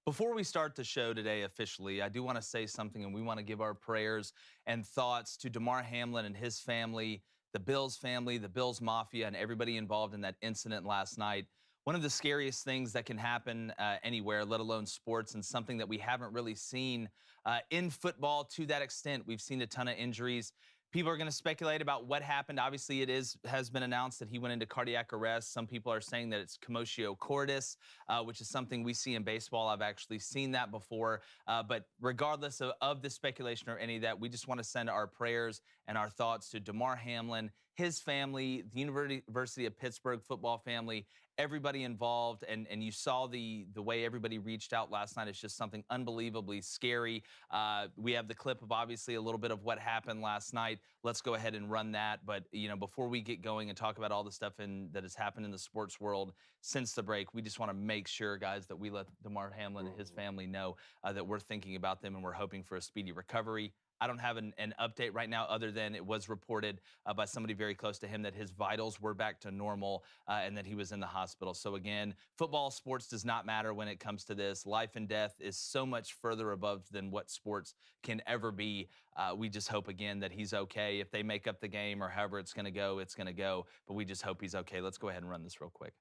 Before we start the show today officially, I do want to say something, and we want to give our prayers and thoughts to Damar Hamlin and his family, the Bills Mafia, and everybody involved in that incident last night. One of the scariest things that can happen anywhere, let alone sports, and something that we haven't really seen in football to that extent. We've seen a ton of injuries. People are going to speculate about what happened. Obviously, has been announced that he went into cardiac arrest. Some people are saying that it's commotio cordis, which is something we see in baseball. I've actually seen that before. But regardless of the speculation or any of that, we just want to send our prayers and our thoughts to Damar Hamlin, his family, the University of Pittsburgh football family, everybody involved, and you saw the way everybody reached out last night. It's just something unbelievably scary. We have the clip of obviously a little bit of what happened last night. Let's go ahead and run that. But before we get going and talk about all the stuff that has happened in the sports world since the break, we just want to make sure, guys, that we let Damar Hamlin and his family know that we're thinking about them and we're hoping for a speedy recovery. I don't have an update right now other than it was reported by somebody very close to him that his vitals were back to normal and that he was in the hospital. So again, football, sports does not matter when it comes to this. Life and death is so much further above than what sports can ever be. We just hope, again, that he's okay. If they make up the game or however it's going to go, it's going to go. But we just hope he's okay. Let's go ahead and run this real quick.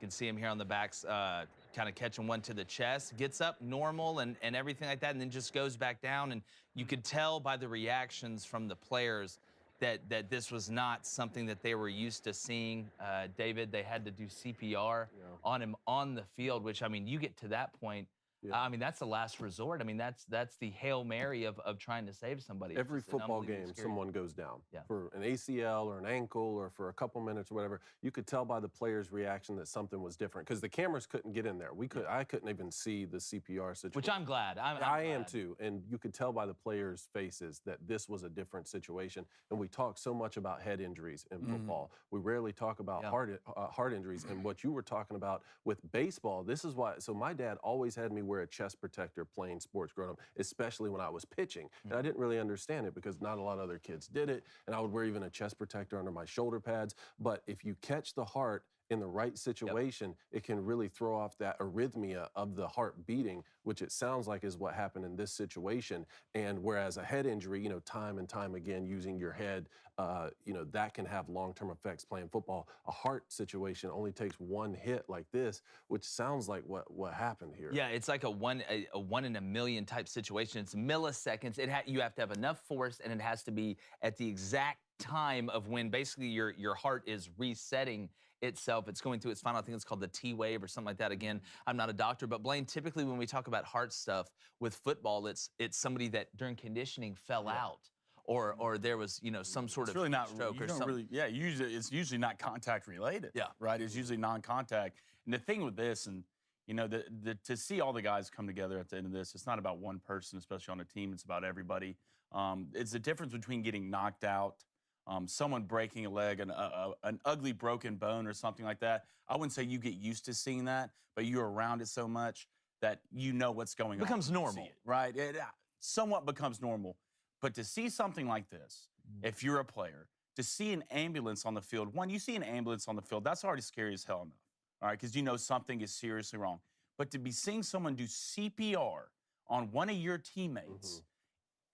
You can see him here on the backs, kind of catching one to the chest, gets up normal and everything like that, and then just goes back down. And you could tell by the reactions from the players that this was not something that they were used to seeing. David, they had to do CPR on him on the field, which, I mean, you get to that point. Yeah. I mean, that's the last resort. I mean, that's the Hail Mary of trying to save somebody. Every football game, someone goes down for an ACL or an ankle or for a couple minutes or whatever. You could tell by the player's reaction that something was different because the cameras couldn't get in there. I couldn't even see the CPR situation. Which I'm glad. I am too. And you could tell by the players' faces that this was a different situation. And we talk so much about head injuries in football. We rarely talk about heart injuries. And what you were talking about with baseball, this is why. So my dad always had me wear a chest protector playing sports growing up, especially when I was pitching. And I didn't really understand it because not a lot of other kids did it. And I would wear even a chest protector under my shoulder pads. But if you catch the heart in the right situation, it can really throw off that arrhythmia of the heart beating, which it sounds like is what happened in this situation. And whereas a head injury, time and time again, using your head, that can have long-term effects playing football. A heart situation only takes one hit like this, which sounds like what happened here. Yeah, it's like a one in a million type situation. It's milliseconds. You have to have enough force, and it has to be at the exact time of when basically your heart is resetting itself. It's going through its final, I think it's called the T wave or something like that. Again, I'm not a doctor, but Blaine, typically when we talk about heart stuff with football, it's somebody that during conditioning fell out. Or there was, some sort of stroke or something. Usually it's usually not contact related. Yeah. Right? It's usually non-contact. And the thing with this, and to see all the guys come together at the end of this, it's not about one person, especially on a team. It's about everybody. It's the difference between getting knocked out, someone breaking a leg, an ugly broken bone or something like that. I wouldn't say you get used to seeing that, but you're around it so much that you know what's going on. It becomes normal. Right? It somewhat becomes normal. But to see something like this, if you're a player, to see an ambulance on the field, you see an ambulance on the field, that's already scary as hell enough, all right, because something is seriously wrong. But to be seeing someone do CPR on one of your teammates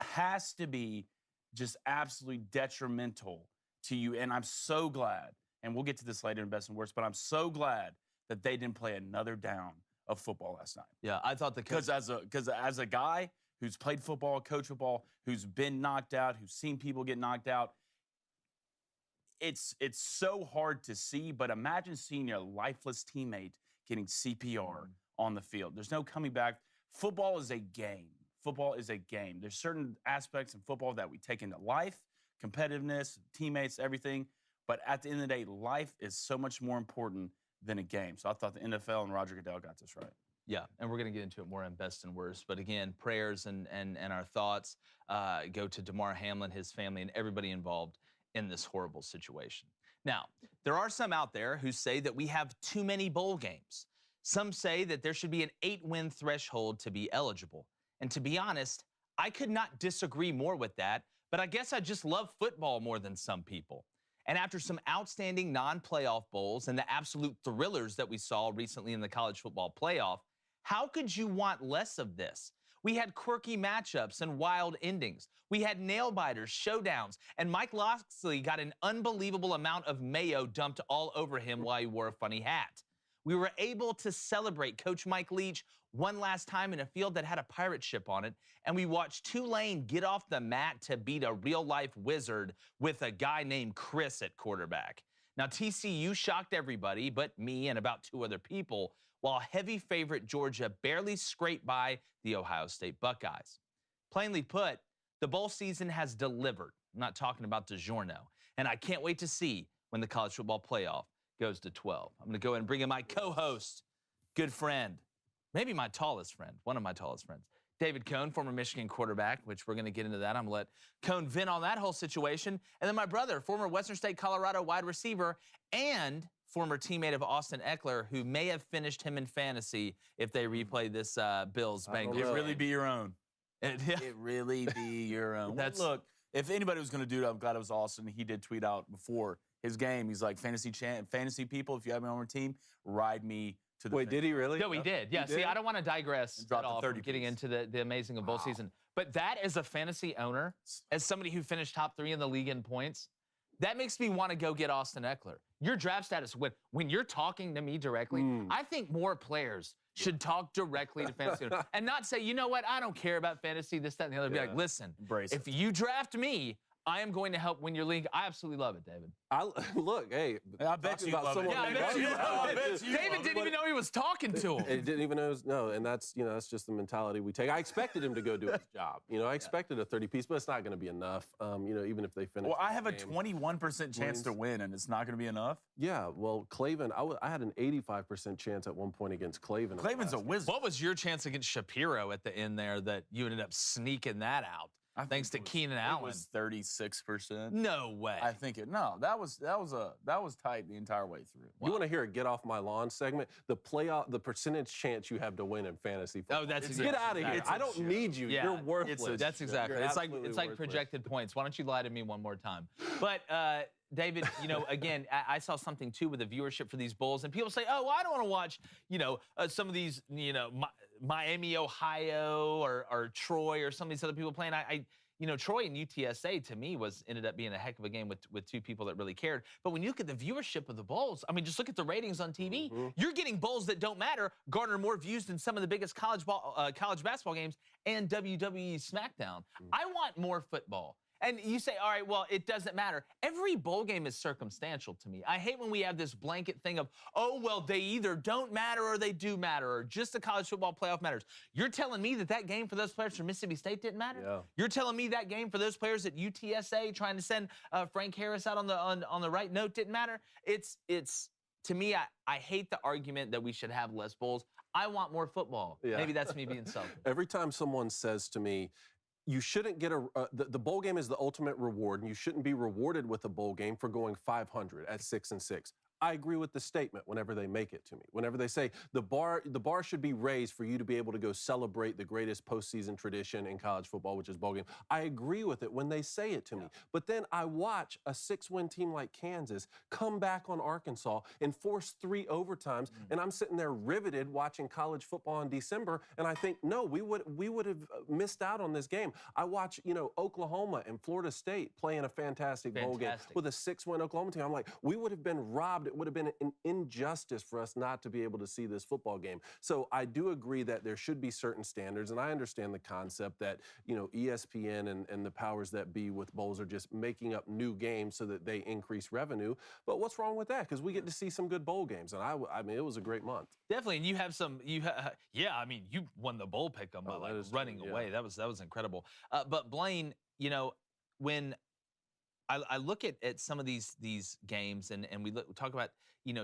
has to be just absolutely detrimental to you. And I'm so glad, and we'll get to this later in best and worst, but I'm so glad that they didn't play another down of football last night. Yeah, I thought because as a guy who's played football, coached football, who's been knocked out, who's seen people get knocked out, it's so hard to see, but imagine seeing your lifeless teammate getting CPR on the field. There's no coming back. Football is a game. Football is a game. There's certain aspects in football that we take into life, competitiveness, teammates, everything. But at the end of the day, life is so much more important than a game. So I thought the NFL and Roger Goodell got this right. Yeah, and we're going to get into it more in best and worst. But again, prayers and our thoughts go to Damar Hamlin, his family, and everybody involved in this horrible situation. Now, there are some out there who say that we have too many bowl games. Some say that there should be an 8-win threshold to be eligible. And to be honest, I could not disagree more with that, but I guess I just love football more than some people. And after some outstanding non-playoff bowls and the absolute thrillers that we saw recently in the college football playoff, how could you want less of this? We had quirky matchups and wild endings. We had nail-biters, showdowns, and Mike Locksley got an unbelievable amount of mayo dumped all over him while he wore a funny hat. We were able to celebrate Coach Mike Leach one last time in a field that had a pirate ship on it, and we watched Tulane get off the mat to beat a real-life wizard with a guy named Chris at quarterback. Now, TCU shocked everybody but me and about 2 other people, while heavy favorite Georgia barely scraped by the Ohio State Buckeyes. Plainly put, the bowl season has delivered. I'm not talking about DiGiorno, and I can't wait to see when the college football playoff goes to 12. I'm going to go ahead and bring in my co-host, good friend, maybe my tallest friend, one of my tallest friends, David Cohn, former Michigan quarterback, which we're going to get into that. I'm going to let Cohn vent on that whole situation. And then my brother, former Western State Colorado wide receiver and former teammate of Austin Eckler, who may have finished him in fantasy if they replay this Bills-Bengals. It really be your own. It really be your own. That's, look, if anybody was going to do it, I'm glad it was Austin. He did tweet out before his game. He's like, fantasy people, if you have me on your team, ride me to the Wait, did he really? No, he did. Yeah, see, I don't want to digress at all from getting into the amazing of bowl season. But that, as a fantasy owner, as somebody who finished top 3 in the league in points, that makes me want to go get Austin Eckler. Your draft status, when you're talking to me directly, I think more players should talk directly to fantasy owners and not say, you know what, I don't care about fantasy, this, that, and the other. Be like, listen, if you draft me, I am going to help win your league. I absolutely love it, David. Look, hey, I bet you love it. Yeah, I bet you. David didn't even know he was talking to him. He didn't even know. No, and that's that's just the mentality we take. I expected him to go do his job. I expected a 30-piece, but it's not going to be enough. Even if they finish. Well, I have a 21% chance to win, and it's not going to be enough. Yeah, well, Clavin, I had an 85% chance at one point against Clavin. Clavin's a wizard. What was your chance against Shapiro at the end there that you ended up sneaking that out? Thanks to Keenan Allen. It was 36%. No way. I think that was tight the entire way through. You want to hear a get off my lawn segment? The percentage chance you have to win in fantasy football. Oh, that's get out of here. I don't need you. Yeah, you're worthless. That's exactly. It's like projected points. Why don't you lie to me one more time? But David, again, I saw something too with the viewership for these bowls, and people say, "Oh, well, I don't want to watch, some of these, Miami, Ohio, or Troy, or some of these other people playing." Troy and UTSA to me ended up being a heck of a game with 2 people that really cared. But when you look at the viewership of the bowls, I mean, just look at the ratings on TV. You're getting bowls that don't matter garner more views than some of the biggest college basketball games and WWE SmackDown. I want more football. And you say, all right, well, it doesn't matter. Every bowl game is circumstantial to me. I hate when we have this blanket thing of, oh, well, they either don't matter or they do matter, or just the college football playoff matters. You're telling me that game for those players from Mississippi State didn't matter? Yeah. You're telling me that game for those players at UTSA trying to send Frank Harris out on the right note didn't matter? It's to me, I hate the argument that we should have less bowls. I want more football. Yeah. Maybe that's me being selfish. Every time someone says to me, you shouldn't get the bowl game is the ultimate reward, and you shouldn't be rewarded with a bowl game for going 500 at 6-6. I agree with the statement whenever they make it to me. Whenever they say the bar should be raised for you to be able to go celebrate the greatest postseason tradition in college football, which is bowl game. I agree with it when they say it to me. But then I watch a 6-win team like Kansas come back on Arkansas and force 3 overtimes, and I'm sitting there riveted watching college football in December, and I think, no, we would have missed out on this game. I watch, Oklahoma and Florida State playing a fantastic bowl game with a 6-win Oklahoma team. I'm like, we would have been robbed. It would have been an injustice for us not to be able to see this football game. So I do agree that there should be certain standards, and I understand the concept that, ESPN and the powers that be with bowls are just making up new games so that they increase revenue. But what's wrong with that? Because we get to see some good bowl games, and I mean, it was a great month. Definitely, and you have some. You won the bowl pick 'em by running away. That was incredible. But Blaine, when I look at some of these games and we talk about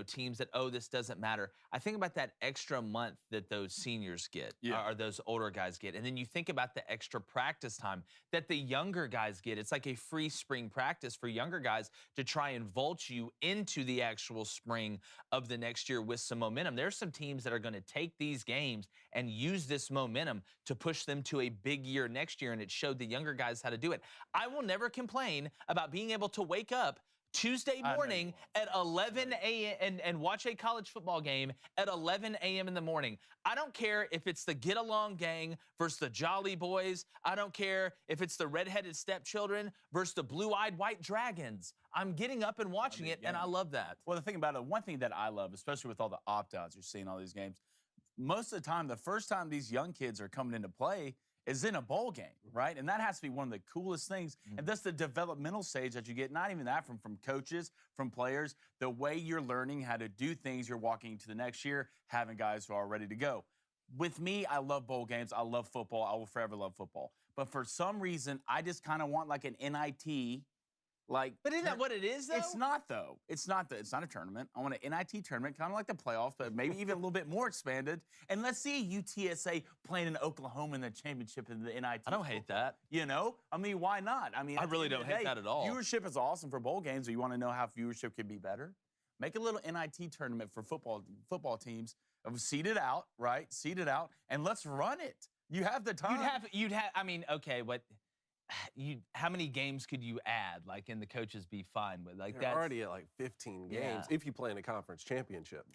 teams that, oh, this doesn't matter. I think about that extra month that those seniors get or those older guys get. And then you think about the extra practice time that the younger guys get. It's like a free spring practice for younger guys to try and vault you into the actual spring of the next year with some momentum. There's some teams that are going to take these games and use this momentum to push them to a big year next year, and it showed the younger guys how to do it. I will never complain about being able to wake up Tuesday morning at 11 a.m. and watch a college football game at 11 a.m. in the morning. I don't care if it's the Get Along Gang versus the Jolly Boys. I don't care if it's the redheaded stepchildren versus the blue-eyed white dragons. I'm getting up and watching it, and I love that. Well, the thing about it, one thing that I love, especially with all the opt-outs you're seeing all these games, most of the time, the first time these young kids are coming into play is in a bowl game, right? And that has to be one of the coolest things. And that's the developmental stage that you get, not even that from coaches, from players, the way you're learning how to do things, you're walking into the next year, having guys who are ready to go. With me, I love bowl games. I love football. I will forever love football. But for some reason, I just kind of want like an NIT. But isn't that what it is, though? It's not, though. It's not a tournament. I want an NIT tournament, kind of like the playoffs, but maybe even a little bit more expanded. And let's see UTSA playing in Oklahoma in the championship in the NIT. I don't hate that. You know? I mean, why not? I mean, I really don't hate that at all. Viewership is awesome for bowl games. So you want to know how viewership could be better? Make a little NIT tournament for football teams. Seed it out, right? Seed it out, and let's run it. You have the time. You'd have. I mean, okay, what? How many games could you add? Like, and the coaches be fine with? Like, They're already at like 15 games if you play in a conference championship.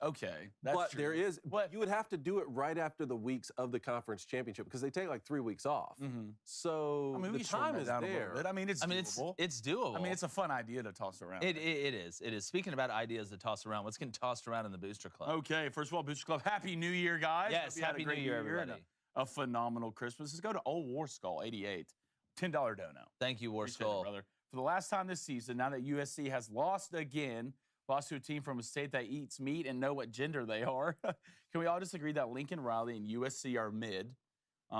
Okay, that's but true. there is. But you would have to do it right after the weeks of the conference championship because they take like 3 weeks off. So I mean, the time is down there. A little bit. I mean, it's doable. It's doable. I mean, it's a fun idea to toss around. It is. It is. Speaking about ideas to toss around, what's getting tossed around in the Booster Club? Okay, first of all, Booster Club, Happy New Year, guys. Yes, Happy New Year, everybody. A phenomenal Christmas. Let's go to Old War Skull, 88. $10 dono. Thank you, War Skull. Brother. For the last time this season, now that USC has lost again, lost to a team from a state that eats meat and know what gender they are, can we all just agree that Lincoln Riley and USC are mid? Do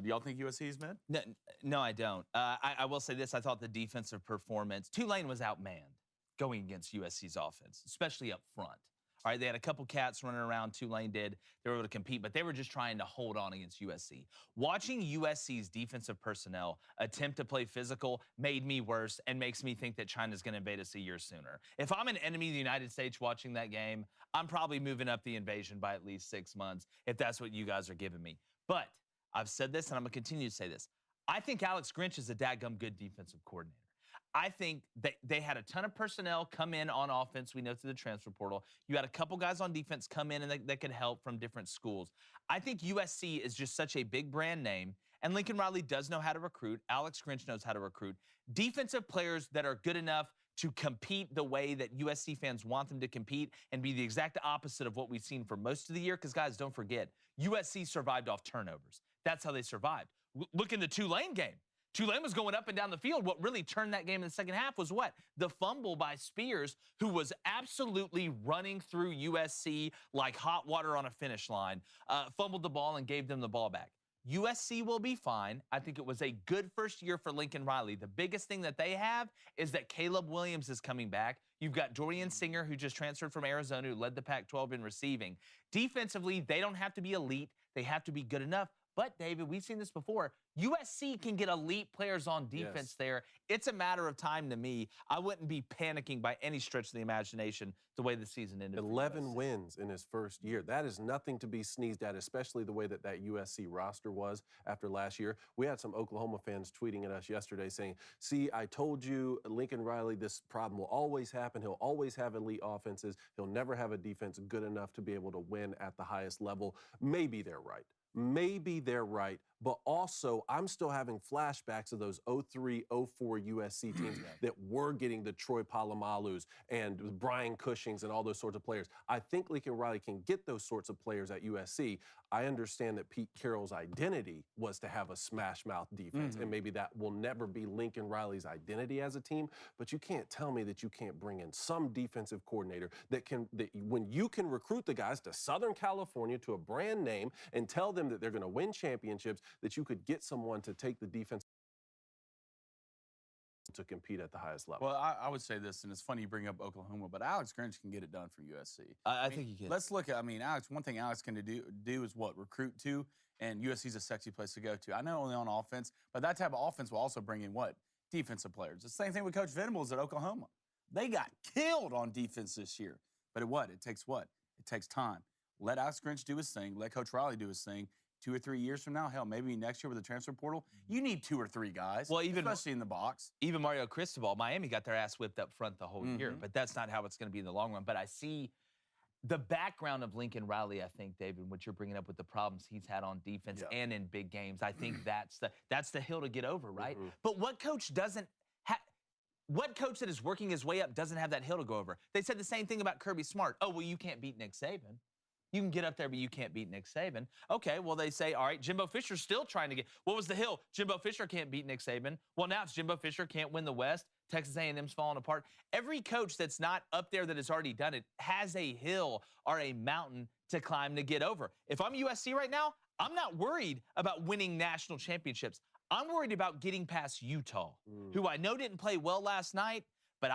y'all think USC is mid? No, I don't. I will say this. I thought the defensive performance, Tulane was outmanned going against USC's offense, especially up front. All right, they had a couple cats running around. Tulane did. They were able to compete, but they were just trying to hold on against USC. Watching USC's defensive personnel attempt to play physical made me worse and makes me think that China's going to invade us a year sooner. If I'm an enemy of the United States watching that game, I'm probably moving up the invasion by at least 6 months if that's what you guys are giving me. But I've said this, and I'm going to continue to say this. I think Alex Grinch is a dadgum good defensive coordinator. I think they had a ton of personnel come in on offense, we know through the transfer portal. You had a couple guys on defense come in and that could help from different schools. I think USC is just such a big brand name, and Lincoln Riley does know how to recruit. Alex Grinch knows how to recruit. Defensive players that are good enough to compete the way that USC fans want them to compete and be the exact opposite of what we've seen for most of the year. Because, guys, don't forget, USC survived off turnovers. That's how they survived. Look in the Tulane game. Tulane was going up and down the field. What really turned that game in the second half was what? The fumble by Spears, who was absolutely running through USC like hot water on a finish line, fumbled the ball and gave them the ball back. USC will be fine. I think it was a good first year for Lincoln Riley. The biggest thing that they have is that Caleb Williams is coming back. You've got Dorian Singer, who just transferred from Arizona, who led the Pac-12 in receiving. Defensively, they don't have to be elite. They have to be good enough. But, David, we've seen this before. USC can get elite players on defense there. It's a matter of time to me. I wouldn't be panicking by any stretch of the imagination the way the season ended. 11 wins in his first year. That is nothing to be sneezed at, especially the way that USC roster was after last year. We had some Oklahoma fans tweeting at us yesterday saying, see, I told you, Lincoln Riley, this problem will always happen. He'll always have elite offenses. He'll never have a defense good enough to be able to win at the highest level. Maybe they're right. Maybe they're right, but also I'm still having flashbacks of those 03, 04 USC teams that were getting the Troy Palomalus and Brian Cushings and all those sorts of players. I think Lincoln Riley can get those sorts of players at USC. I understand that Pete Carroll's identity was to have a smash-mouth defense, and maybe that will never be Lincoln Riley's identity as a team, but you can't tell me that you can't bring in some defensive coordinator that when you can recruit the guys to Southern California to a brand name and tell them that they're going to win championships, that you could get someone to take the defense to compete at the highest level. Well, I would say this, and it's funny you bring up Oklahoma, but Alex Grinch can get it done for USC. I think he can. Let's look at, Alex, one thing Alex can do is what? Recruit to, and USC's a sexy place to go to. I know only on offense, but that type of offense will also bring in what? Defensive players. The same thing with Coach Venables at Oklahoma. They got killed on defense this year. But it takes what? It takes time. Let Alex Grinch do his thing. Let Coach Riley do his thing. 2 or 3 years from now, hell, maybe next year with the transfer portal, you need 2 or 3 guys, well, even especially in the box. Even Mario Cristobal, Miami got their ass whipped up front the whole year, Mhm. but that's not how it's going to be in the long run. But I see the background of Lincoln Riley, I think, David, what you're bringing up with the problems he's had on defense and in big games. I think that's the hill to get over, right? But what coach doesn't what coach that is working his way up doesn't have that hill to go over? They said the same thing about Kirby Smart. Oh, well, you can't beat Nick Saban. You can get up there, but you can't beat Nick Saban. Okay, well, they say, all right, Jimbo Fisher's still trying to get – what was the hill? Jimbo Fisher can't beat Nick Saban. Well, now it's Jimbo Fisher can't win the West. Texas A&M's falling apart. Every coach that's not up there that has already done it has a hill or a mountain to climb to get over. If I'm USC right now, I'm not worried about winning national championships. I'm worried about getting past Utah, who I know didn't play well last night, but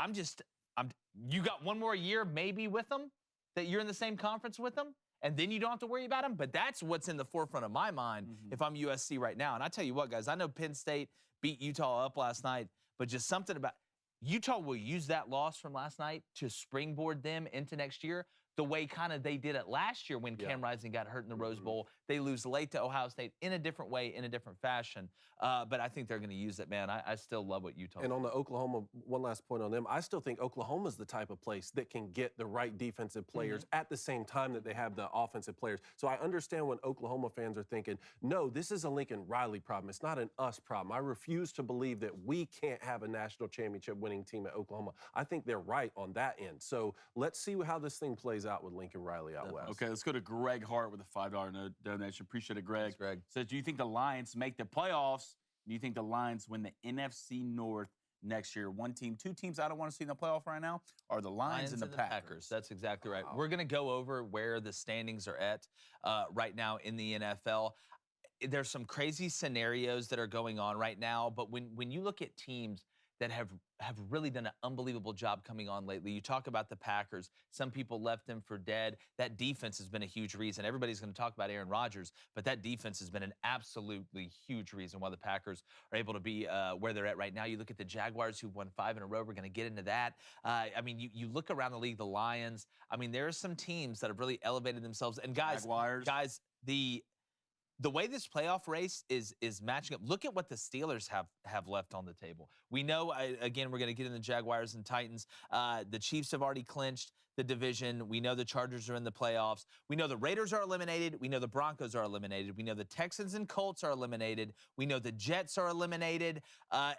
you got one more year maybe with them, that you're in the same conference with them, and then you don't have to worry about them. But that's what's in the forefront of my mind if I'm USC right now. And I tell you what, guys, I know Penn State beat Utah up last night, but just something about Utah will use that loss from last night to springboard them into next year the way kind of they did it last year when Cam Rising got hurt in the Rose Bowl. They lose late to Ohio State in a different way, in a different fashion. But I think they're going to use it, man. I still love what Utah And on the Oklahoma, one last point on them, I still think Oklahoma's the type of place that can get the right defensive players at the same time that they have the offensive players. So I understand when Oklahoma fans are thinking, no, this is a Lincoln Riley problem. It's not an us problem. I refuse to believe that we can't have a national championship winning team at Oklahoma. I think they're right on that end. So let's see how this thing plays out with Lincoln Riley out west. Okay, let's go to Greg Hart with a $5 donation. Appreciate it, Greg. Thanks, Greg. Says, do you think the Lions make the playoffs? Do you think the Lions win the NFC North next year? One team, two teams I don't want to see in the playoff right now are the Lions and the Packers. That's exactly right. We're going to go over where the standings are at right now in the NFL. There's some crazy scenarios that are going on right now, but when you look at teams that have really done an unbelievable job coming on lately. You talk about the Packers. Some people left them for dead. That defense has been a huge reason. Everybody's going to talk about Aaron Rodgers, but that defense has been an absolutely huge reason why the Packers are able to be where they're at right now. You look at the Jaguars, who won 5 in a row. We're going to get into that. I mean, you look around the league, the Lions. I mean, there are some teams that have really elevated themselves. And guys, the way this playoff race is matching up, look at what the Steelers have left on the table. We know, again, we're going to get in the Jaguars and Titans. The Chiefs have already clinched the division. We know the Chargers are in the playoffs. We know the Raiders are eliminated. We know the Broncos are eliminated. We know the Texans and Colts are eliminated. We know the Jets are eliminated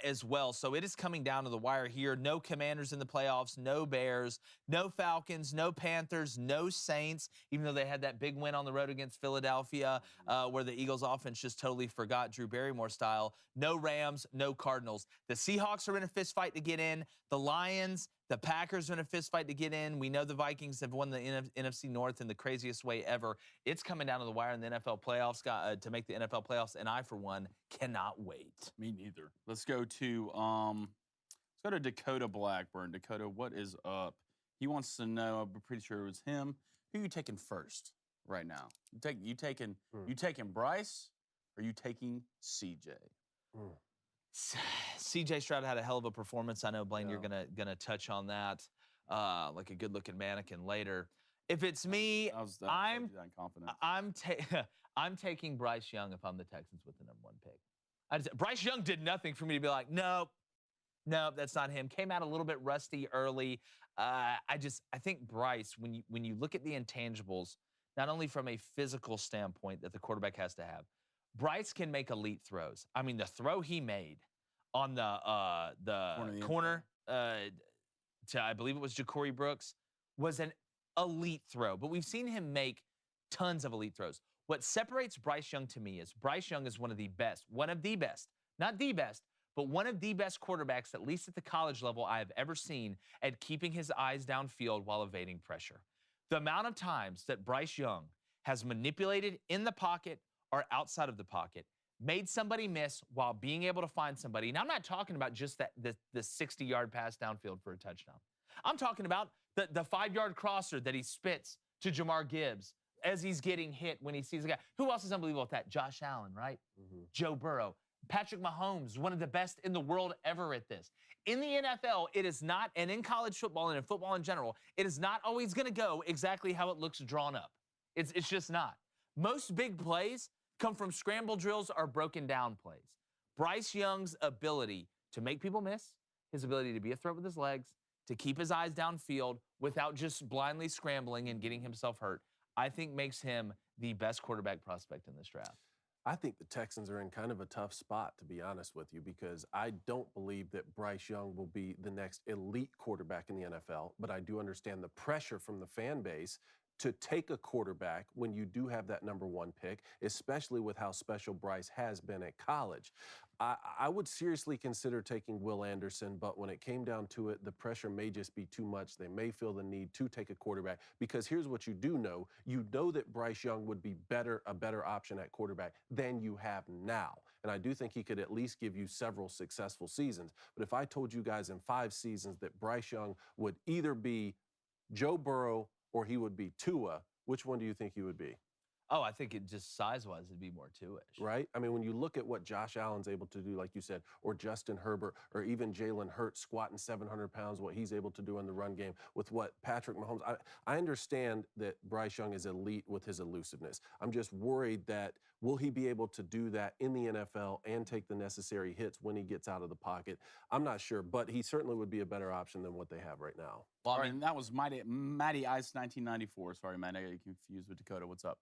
as well. So it is coming down to the wire here. No Commanders in the playoffs, no Bears, no Falcons, no Panthers, no Saints, even though they had that big win on the road against Philadelphia where the Eagles offense just totally forgot Drew Barrymore style. No Rams, no Cardinals. The Seahawks are in a fist fight to get in. The Lions, the Packers are in a fist fight to get in. We know the Vikings have won the NFC North in the craziest way ever. It's coming down to the wire in the NFL playoffs to make the NFL playoffs, and I, for one, cannot wait. Me neither. Let's go to Dakota Blackburn. Dakota, what is up? He wants to know. I'm pretty sure it was him. Who are you taking first right now? You taking Bryce, or are you taking CJ? CJ Stroud had a hell of a performance. I know, Blaine, you're gonna touch on that like a good-looking mannequin later. If it's me, I'm taking Bryce Young if I'm the Texans with the #1 pick. Bryce Young did nothing for me to be like, nope, that's not him. Came out a little bit rusty early. I think Bryce, when you look at the intangibles, not only from a physical standpoint that the quarterback has to have, Bryce can make elite throws. I mean, the throw he made on the corner to, I believe it was Ja'Cory Brooks, was an elite throw. But we've seen him make tons of elite throws. What separates Bryce Young to me is Bryce Young is one of the best, not the best, but one of the best quarterbacks, at least at the college level, I have ever seen at keeping his eyes downfield while evading pressure. The amount of times that Bryce Young has manipulated in the pocket or outside of the pocket, made somebody miss while being able to find somebody. And I'm not talking about just the 60-yard pass downfield for a touchdown. I'm talking about the 5-yard crosser that he spits to Jamar Gibbs as he's getting hit when he sees a guy. Who else is unbelievable at that? Josh Allen, right? Joe Burrow. Patrick Mahomes, one of the best in the world ever at this. In the NFL, it is not, and in college football and in football in general, it is not always going to go exactly how it looks drawn up. It's just not. Most big plays, come from scramble drills or broken down plays. Bryce Young's ability to make people miss, his ability to be a threat with his legs, to keep his eyes downfield without just blindly scrambling and getting himself hurt, I think makes him the best quarterback prospect in this draft. I think the Texans are in kind of a tough spot, to be honest with you, because I don't believe that Bryce Young will be the next elite quarterback in the NFL, but I do understand the pressure from the fan base to take a quarterback when you do have that #1 pick, especially with how special Bryce has been at college. I would seriously consider taking Will Anderson, but when it came down to it, the pressure may just be too much. They may feel the need to take a quarterback because here's what you do know. You know that Bryce Young would be a better option at quarterback than you have now. And I do think he could at least give you several successful seasons. But if I told you guys in 5 seasons that Bryce Young would either be Joe Burrow or he would be Tua, which one do you think he would be? Oh, I think it just size-wise, it'd be more Tua-ish. Right? I mean, when you look at what Josh Allen's able to do, like you said, or Justin Herbert, or even Jalen Hurts squatting 700 pounds, what he's able to do in the run game with what Patrick Mahomes, I understand that Bryce Young is elite with his elusiveness. I'm just worried that will he be able to do that in the NFL and take the necessary hits when he gets out of the pocket? I'm not sure, but he certainly would be a better option than what they have right now. Well, I mean, that was Matty Ice 1994. Sorry, man, I got confused with Dakota. What's up?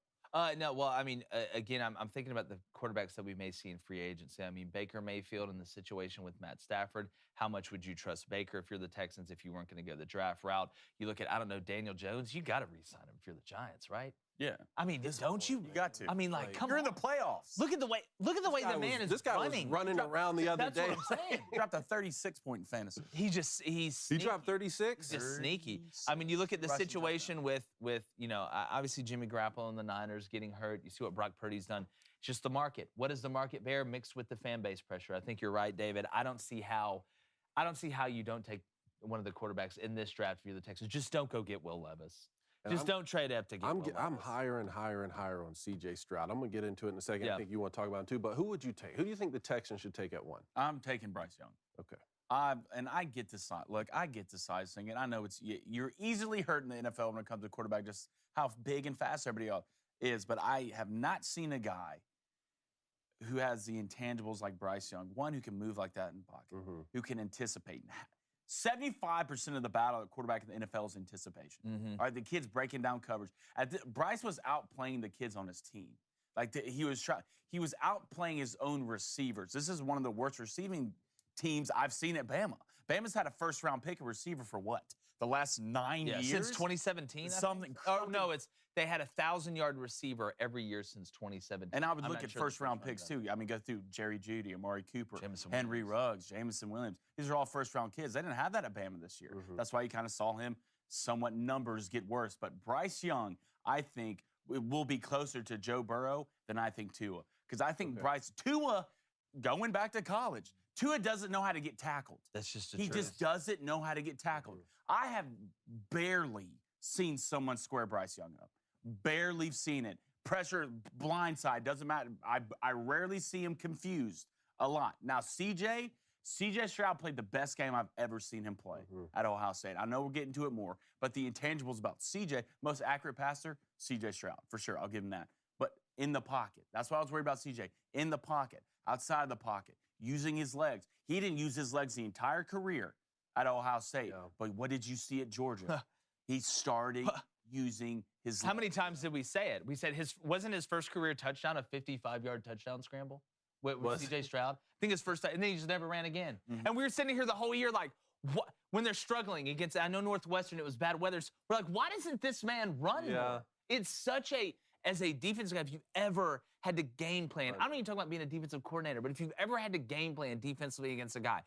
No, well, I mean, again, I'm thinking about the quarterbacks that we may see in free agency. I mean, Baker Mayfield in the situation with Matt Stafford. How much would you trust Baker if you're the Texans if you weren't going to go the draft route? You look at, I don't know, Daniel Jones. You got to re-sign him if you're the Giants, right? Yeah. I mean, don't you? You got to. I mean, like, come You're on. in the playoffs. Look at the way the man is This guy was running around the other day. That's what I'm saying. Dropped a 36-point in fantasy. He's He sneaky. dropped 36? He's just sneaky. I mean, you look at the Rushing situation with you know, obviously Jimmy Garoppolo and the Niners getting hurt. You see what Brock Purdy's done. It's just the market. What does the market bear mixed with the fan base pressure? I think you're right, David. I don't see how you don't take one of the quarterbacks in this draft for the Texans. Just don't go get Will Levis. Just don't trade up to get Will Levis. I'm higher and higher and higher on C.J. Stroud. I'm going to get into it in a second. Yeah. I think you want to talk about him too. But who would you take? Who do you think the Texans should take at 1? I'm taking Bryce Young. Okay. And I get the size. Look, I get the size thing, and I know you're easily hurt in the NFL when it comes to quarterback, just how big and fast everybody else is. But I have not seen a guy who has the intangibles like Bryce Young, one who can move like that in the pocket, who can anticipate. 75% of the battle at quarterback in the NFL is anticipation. All right, the kids breaking down coverage. Bryce was outplaying the kids on his team. Like he was outplaying his own receivers. This is one of the worst receiving teams I've seen at Bama. Bama's had a first-round pick, a receiver for what? The last 9 years? Since 2017. Something. Oh no, they had a 1,000-yard receiver every year since 2017. And I would look at first-round picks too. I mean, go through Jerry Jeudy, Amari Cooper, Henry Ruggs, Jameson Williams. These are all first-round kids. They didn't have that at Bama this year. That's why you kind of saw him somewhat numbers get worse. But Bryce Young, I think, will be closer to Joe Burrow than I think Tua. Because I think Tua, going back to college, Tua doesn't know how to get tackled. That's just He just doesn't know how to get tackled. I have barely seen someone square Bryce Young up. Barely seen it. Pressure, blindside, doesn't matter. I rarely see him confused a lot. Now, CJ Stroud played the best game I've ever seen him play at Ohio State. I know we're getting to it more, but the intangibles about CJ, most accurate passer, CJ Stroud, for sure. I'll give him that. But in the pocket, that's why I was worried about CJ. In the pocket, outside the pocket, using his legs. He didn't use his legs the entire career at Ohio State. Yeah. But what did you see at Georgia? He started using his legs. How many times did we say it? We said wasn't his first career touchdown a 55-yard touchdown scramble with C.J. Stroud? I think his first time, and then he just never ran again. And we were sitting here the whole year like, what? When they're struggling against, I know Northwestern, it was bad weather. We're like, why doesn't this man run more? It's such as a defensive guy, if you've ever had to game plan, I don't even talk about being a defensive coordinator, but if you've ever had to game plan defensively against a guy,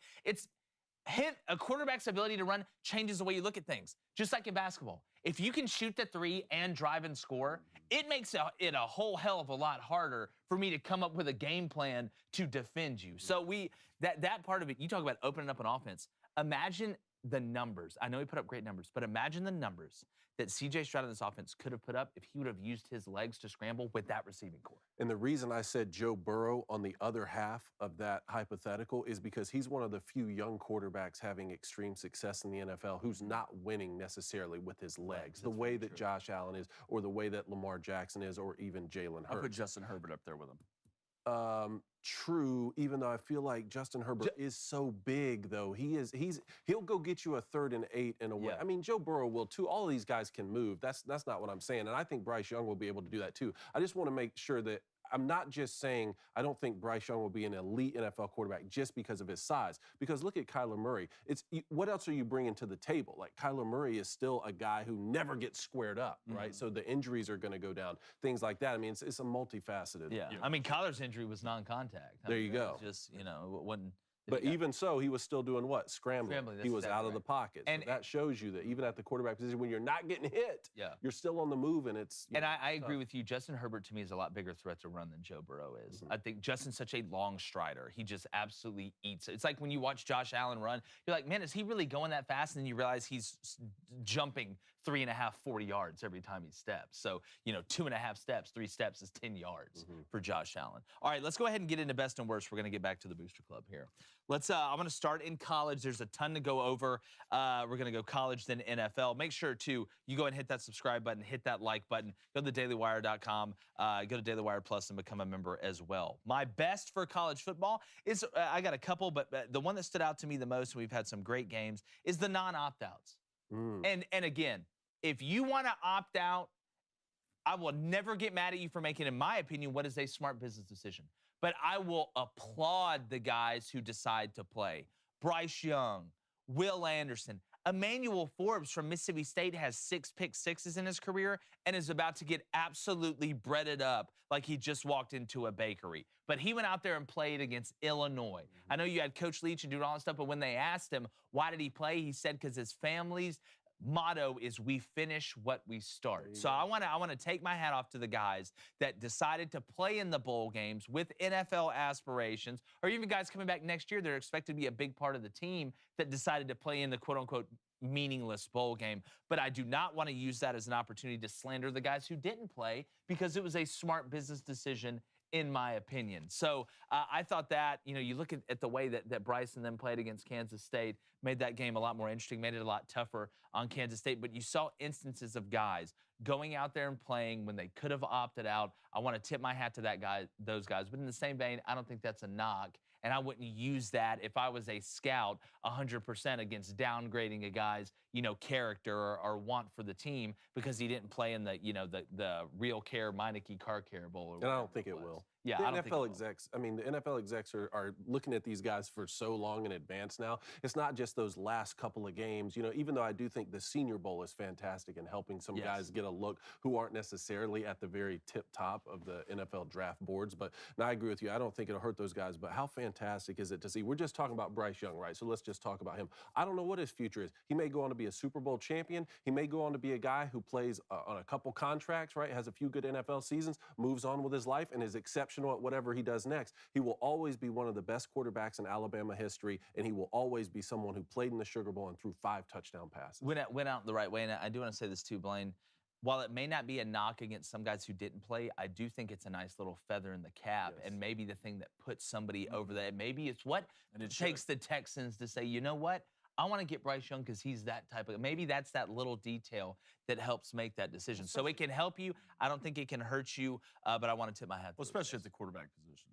a quarterback's ability to run changes the way you look at things. Just like in basketball. If you can shoot the 3 and drive and score, it makes it a whole hell of a lot harder for me to come up with a game plan to defend you. So that part of it, you talk about opening up an offense. Imagine the numbers. I know he put up great numbers, but imagine the numbers that C.J. Stroud in this offense could have put up if he would have used his legs to scramble with that receiving core. And the reason I said Joe Burrow on the other half of that hypothetical is because he's one of the few young quarterbacks having extreme success in the NFL who's not winning necessarily with his legs, the way that Josh Allen is, or the way that Lamar Jackson is, or even Jalen Hurts. I put Justin Herbert up there with him. True, even though I feel like Justin Herbert is so big, though. He'll go get you a 3rd and 8 in a way. I mean, Joe Burrow will too. All of these guys can move. That's not what I'm saying. And I think Bryce Young will be able to do that too. I just want to make sure that I'm not just saying I don't think Bryce Young will be an elite NFL quarterback just because of his size. Because look at Kyler Murray. What else are you bringing to the table? Like, Kyler Murray is still a guy who never gets squared up, right? So the injuries are going to go down, things like that. I mean, it's a multifaceted. Yeah. I mean, Kyler's injury was non-contact. There you go. Just, you know, wasn't. But even so, he was still doing what? Scrambling. He was out of the pocket. And so that shows you that even at the quarterback position, when you're not getting hit, you're still on the move, and it's. And I agree with you. Justin Herbert, to me, is a lot bigger threat to run than Joe Burrow is. I think Justin's such a long strider. He just absolutely eats it. It's like when you watch Josh Allen run, you're like, man, is he really going that fast? And then you realize he's jumping 3.5, 40 yards every time he steps. So, you know, 2.5 steps, 3 steps is 10 yards for Josh Allen. All right, let's go ahead and get into best and worst. We're going to get back to the Booster Club here. I'm going to start in college. There's a ton to go over. We're going to go college, then NFL. Make sure to you go and hit that subscribe button, hit that like button. Go to thedailywire.com, go to Daily Wire Plus, and become a member as well. My best for college football is I got a couple, but the one that stood out to me the most, and we've had some great games, is the non-opt-outs. And again, if you want to opt out, I will never get mad at you for making, in my opinion, what is a smart business decision. But I will applaud the guys who decide to play. Bryce Young, Will Anderson, Emmanuel Forbes from Mississippi State has 6 pick sixes in his career and is about to get absolutely breaded up like he just walked into a bakery. But he went out there and played against Illinois. I know you had Coach Leach and doing all that stuff, but when they asked him, why did he play? He said, because his family's motto is we finish what we start. So I want to take my hat off to the guys that decided to play in the bowl games with NFL aspirations, or even guys coming back next year that are expected to be a big part of the team that decided to play in the quote-unquote meaningless bowl game. But I do not want to use that as an opportunity to slander the guys who didn't play, because it was a smart business decision, in my opinion. So I thought that, you know, you look at the way that Bryce and them played against Kansas State, made that game a lot more interesting, made it a lot tougher on Kansas State. But you saw instances of guys going out there and playing when they could have opted out. I want to tip my hat to those guys. But in the same vein, I don't think that's a knock. And I wouldn't use that if I was a scout 100% against downgrading a guy's, you know, character or want for the team because he didn't play in the, you know, the Real Care Meineke Car Care Bowl. And I don't think it will. Yeah, the I don't NFL execs, I mean, the NFL execs are looking at these guys for so long in advance now. It's not just those last couple of games. You know, even though I do think the Senior Bowl is fantastic in helping some guys get a look who aren't necessarily at the very tip top of the NFL draft boards. But now I agree with you. I don't think it'll hurt those guys. But how fantastic is it to see? We're just talking about Bryce Young, right? So let's just talk about him. I don't know what his future is. He may go on to be a Super Bowl champion. He may go on to be a guy who plays on a couple contracts, right? Has a few good NFL seasons, moves on with his life, and is exceptional at whatever he does next. He will always be one of the best quarterbacks in Alabama history, and he will always be someone who played in the Sugar Bowl and threw 5 touchdown passes. Went out the right way, and I do want to say this too, Blaine. While it may not be a knock against some guys who didn't play, I do think it's a nice little feather in the cap, and maybe the thing that puts somebody over that. Maybe it's what takes the Texans to say, you know what? I want to get Bryce Young because he's that type of. Maybe that's that little detail that helps make that decision. So it can help you. I don't think it can hurt you, but I want to tip my hat. Well, especially at the quarterback position.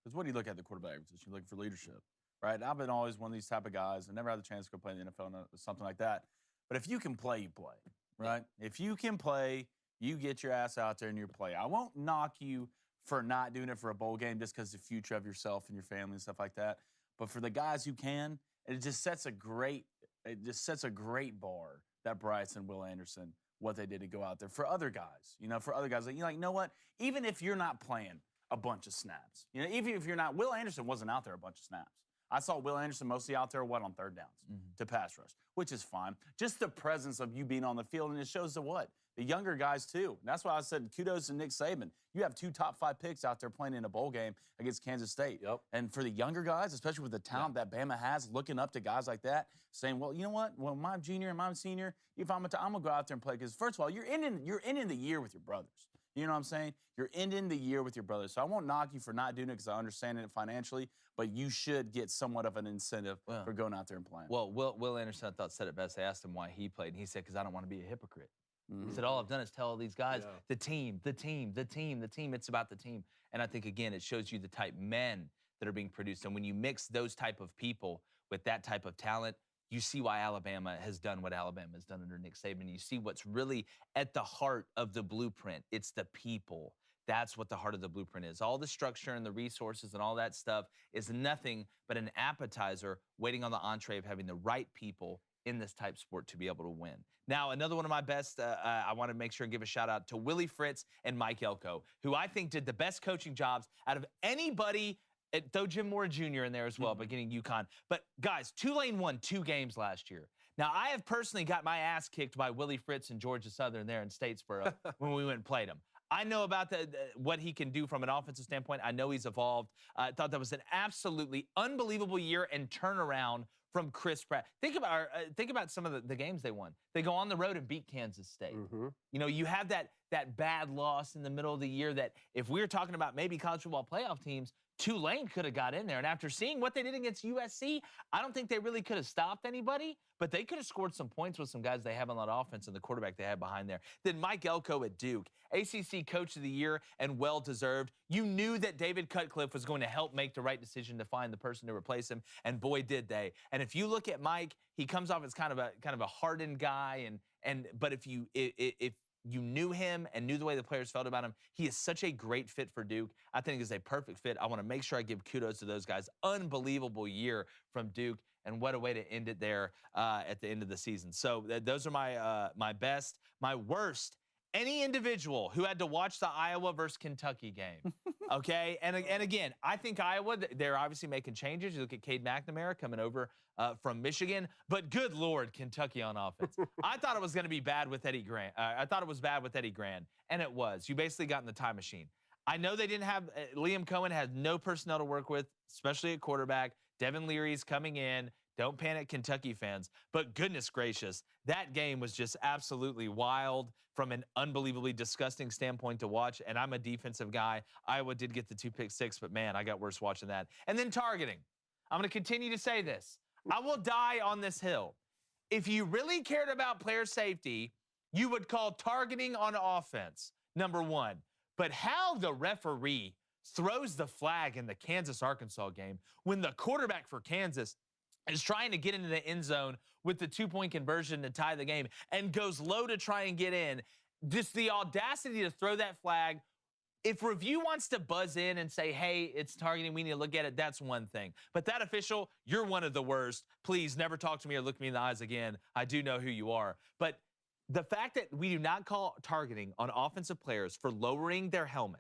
Because what do you look at the quarterback position? You're looking for leadership, right? I've been always one of these type of guys. I never had the chance to go play in the NFL or something like that. But if you can play, you play, right? If you can play, you get your ass out there and you play. I won't knock you for not doing it for a bowl game just because of the future of yourself and your family and stuff like that. But for the guys who can, it just sets a great bar that Bryce and Will Anderson, what they did to go out there for other guys. You know, for other guys, like, you know what? Even if you're not playing a bunch of snaps, you know, even if you're not, Will Anderson wasn't out there a bunch of snaps. I saw Will Anderson mostly out there, on third downs to pass rush, which is fine. Just the presence of you being on the field, and it shows the younger guys too. And that's why I said kudos to Nick Saban. You have 2 top 5 picks out there playing in a bowl game against Kansas State. Yep. And for the younger guys, especially with the talent that Bama has, looking up to guys like that, saying, well, you know what? Well, my junior and my senior, if I'm gonna go out there and play. Because first of all, you're ending the year with your brothers. You know what I'm saying? You're ending the year with your brothers. So I won't knock you for not doing it because I understand it financially, but you should get somewhat of an incentive for going out there and playing. Well, Will Anderson, I thought, said it best. They asked him why he played, and he said, because I don't want to be a hypocrite. He said, all I've done is tell all these guys, the team. It's about the team. And I think, again, it shows you the type men that are being produced. And when you mix those type of people with that type of talent, you see why Alabama has done what Alabama has done under Nick Saban. You see what's really at the heart of the blueprint. It's the people. That's what the heart of the blueprint is. All the structure and the resources and all that stuff is nothing but an appetizer waiting on the entree of having the right people in this type sport to be able to win. Now, another one of my best, I want to make sure and give a shout out to Willie Fritz and Mike Elko, who I think did the best coaching jobs out of anybody. Throw Jim Moore Jr. in there as well, but getting UConn. But guys, Tulane won 2 games last year. Now, I have personally got my ass kicked by Willie Fritz and Georgia Southern there in Statesboro when we went and played him. I know about what he can do from an offensive standpoint. I know he's evolved. I thought that was an absolutely unbelievable year and turnaround from Chris Pratt. Think about some of the games they won. They go on the road and beat Kansas State. You know, you have that bad loss in the middle of the year that if we were talking about maybe college football playoff teams, Tulane could have got in there. And after seeing what they did against USC, I don't think they really could have stopped anybody, but they could have scored some points with some guys they have on that offense and the quarterback they had behind there. Then Mike Elko at Duke, ACC Coach of the Year and well-deserved. You knew that David Cutcliffe was going to help make the right decision to find the person to replace him, and boy, did they. And if you look at Mike, he comes off as kind of a hardened guy, but if you knew him and knew the way the players felt about him, he is such a great fit for Duke. I think is a perfect fit. I want to make sure I give kudos to those guys. Unbelievable year from Duke, and what a way to end it there at the end of the season. So those are my best. My worst, any individual who had to watch the Iowa versus Kentucky game, okay? And again, I think Iowa, they're obviously making changes. You look at Cade McNamara coming over from Michigan, but good Lord, Kentucky on offense. I thought it was going to be bad with Eddie Grant. I thought it was bad with Eddie Grant, and it was. You basically got in the time machine. I know they didn't have Liam Cohen had no personnel to work with, especially at quarterback. Devin Leary's coming in. Don't panic, Kentucky fans. But goodness gracious, that game was just absolutely wild from an unbelievably disgusting standpoint to watch. And I'm a defensive guy. Iowa did get the 2 pick six, but man, I got worse watching that. And then targeting. I'm going to continue to say this. I will die on this hill. If you really cared about player safety, you would call targeting on offense, number one. But how the referee throws the flag in the Kansas-Arkansas game when the quarterback for Kansas is trying to get into the end zone with the 2-point conversion to tie the game and goes low to try and get in. Just the audacity to throw that flag. If review wants to buzz in and say, hey, it's targeting, we need to look at it, that's one thing. But that official, you're one of the worst. Please never talk to me or look me in the eyes again. I do know who you are. But the fact that we do not call targeting on offensive players for lowering their helmet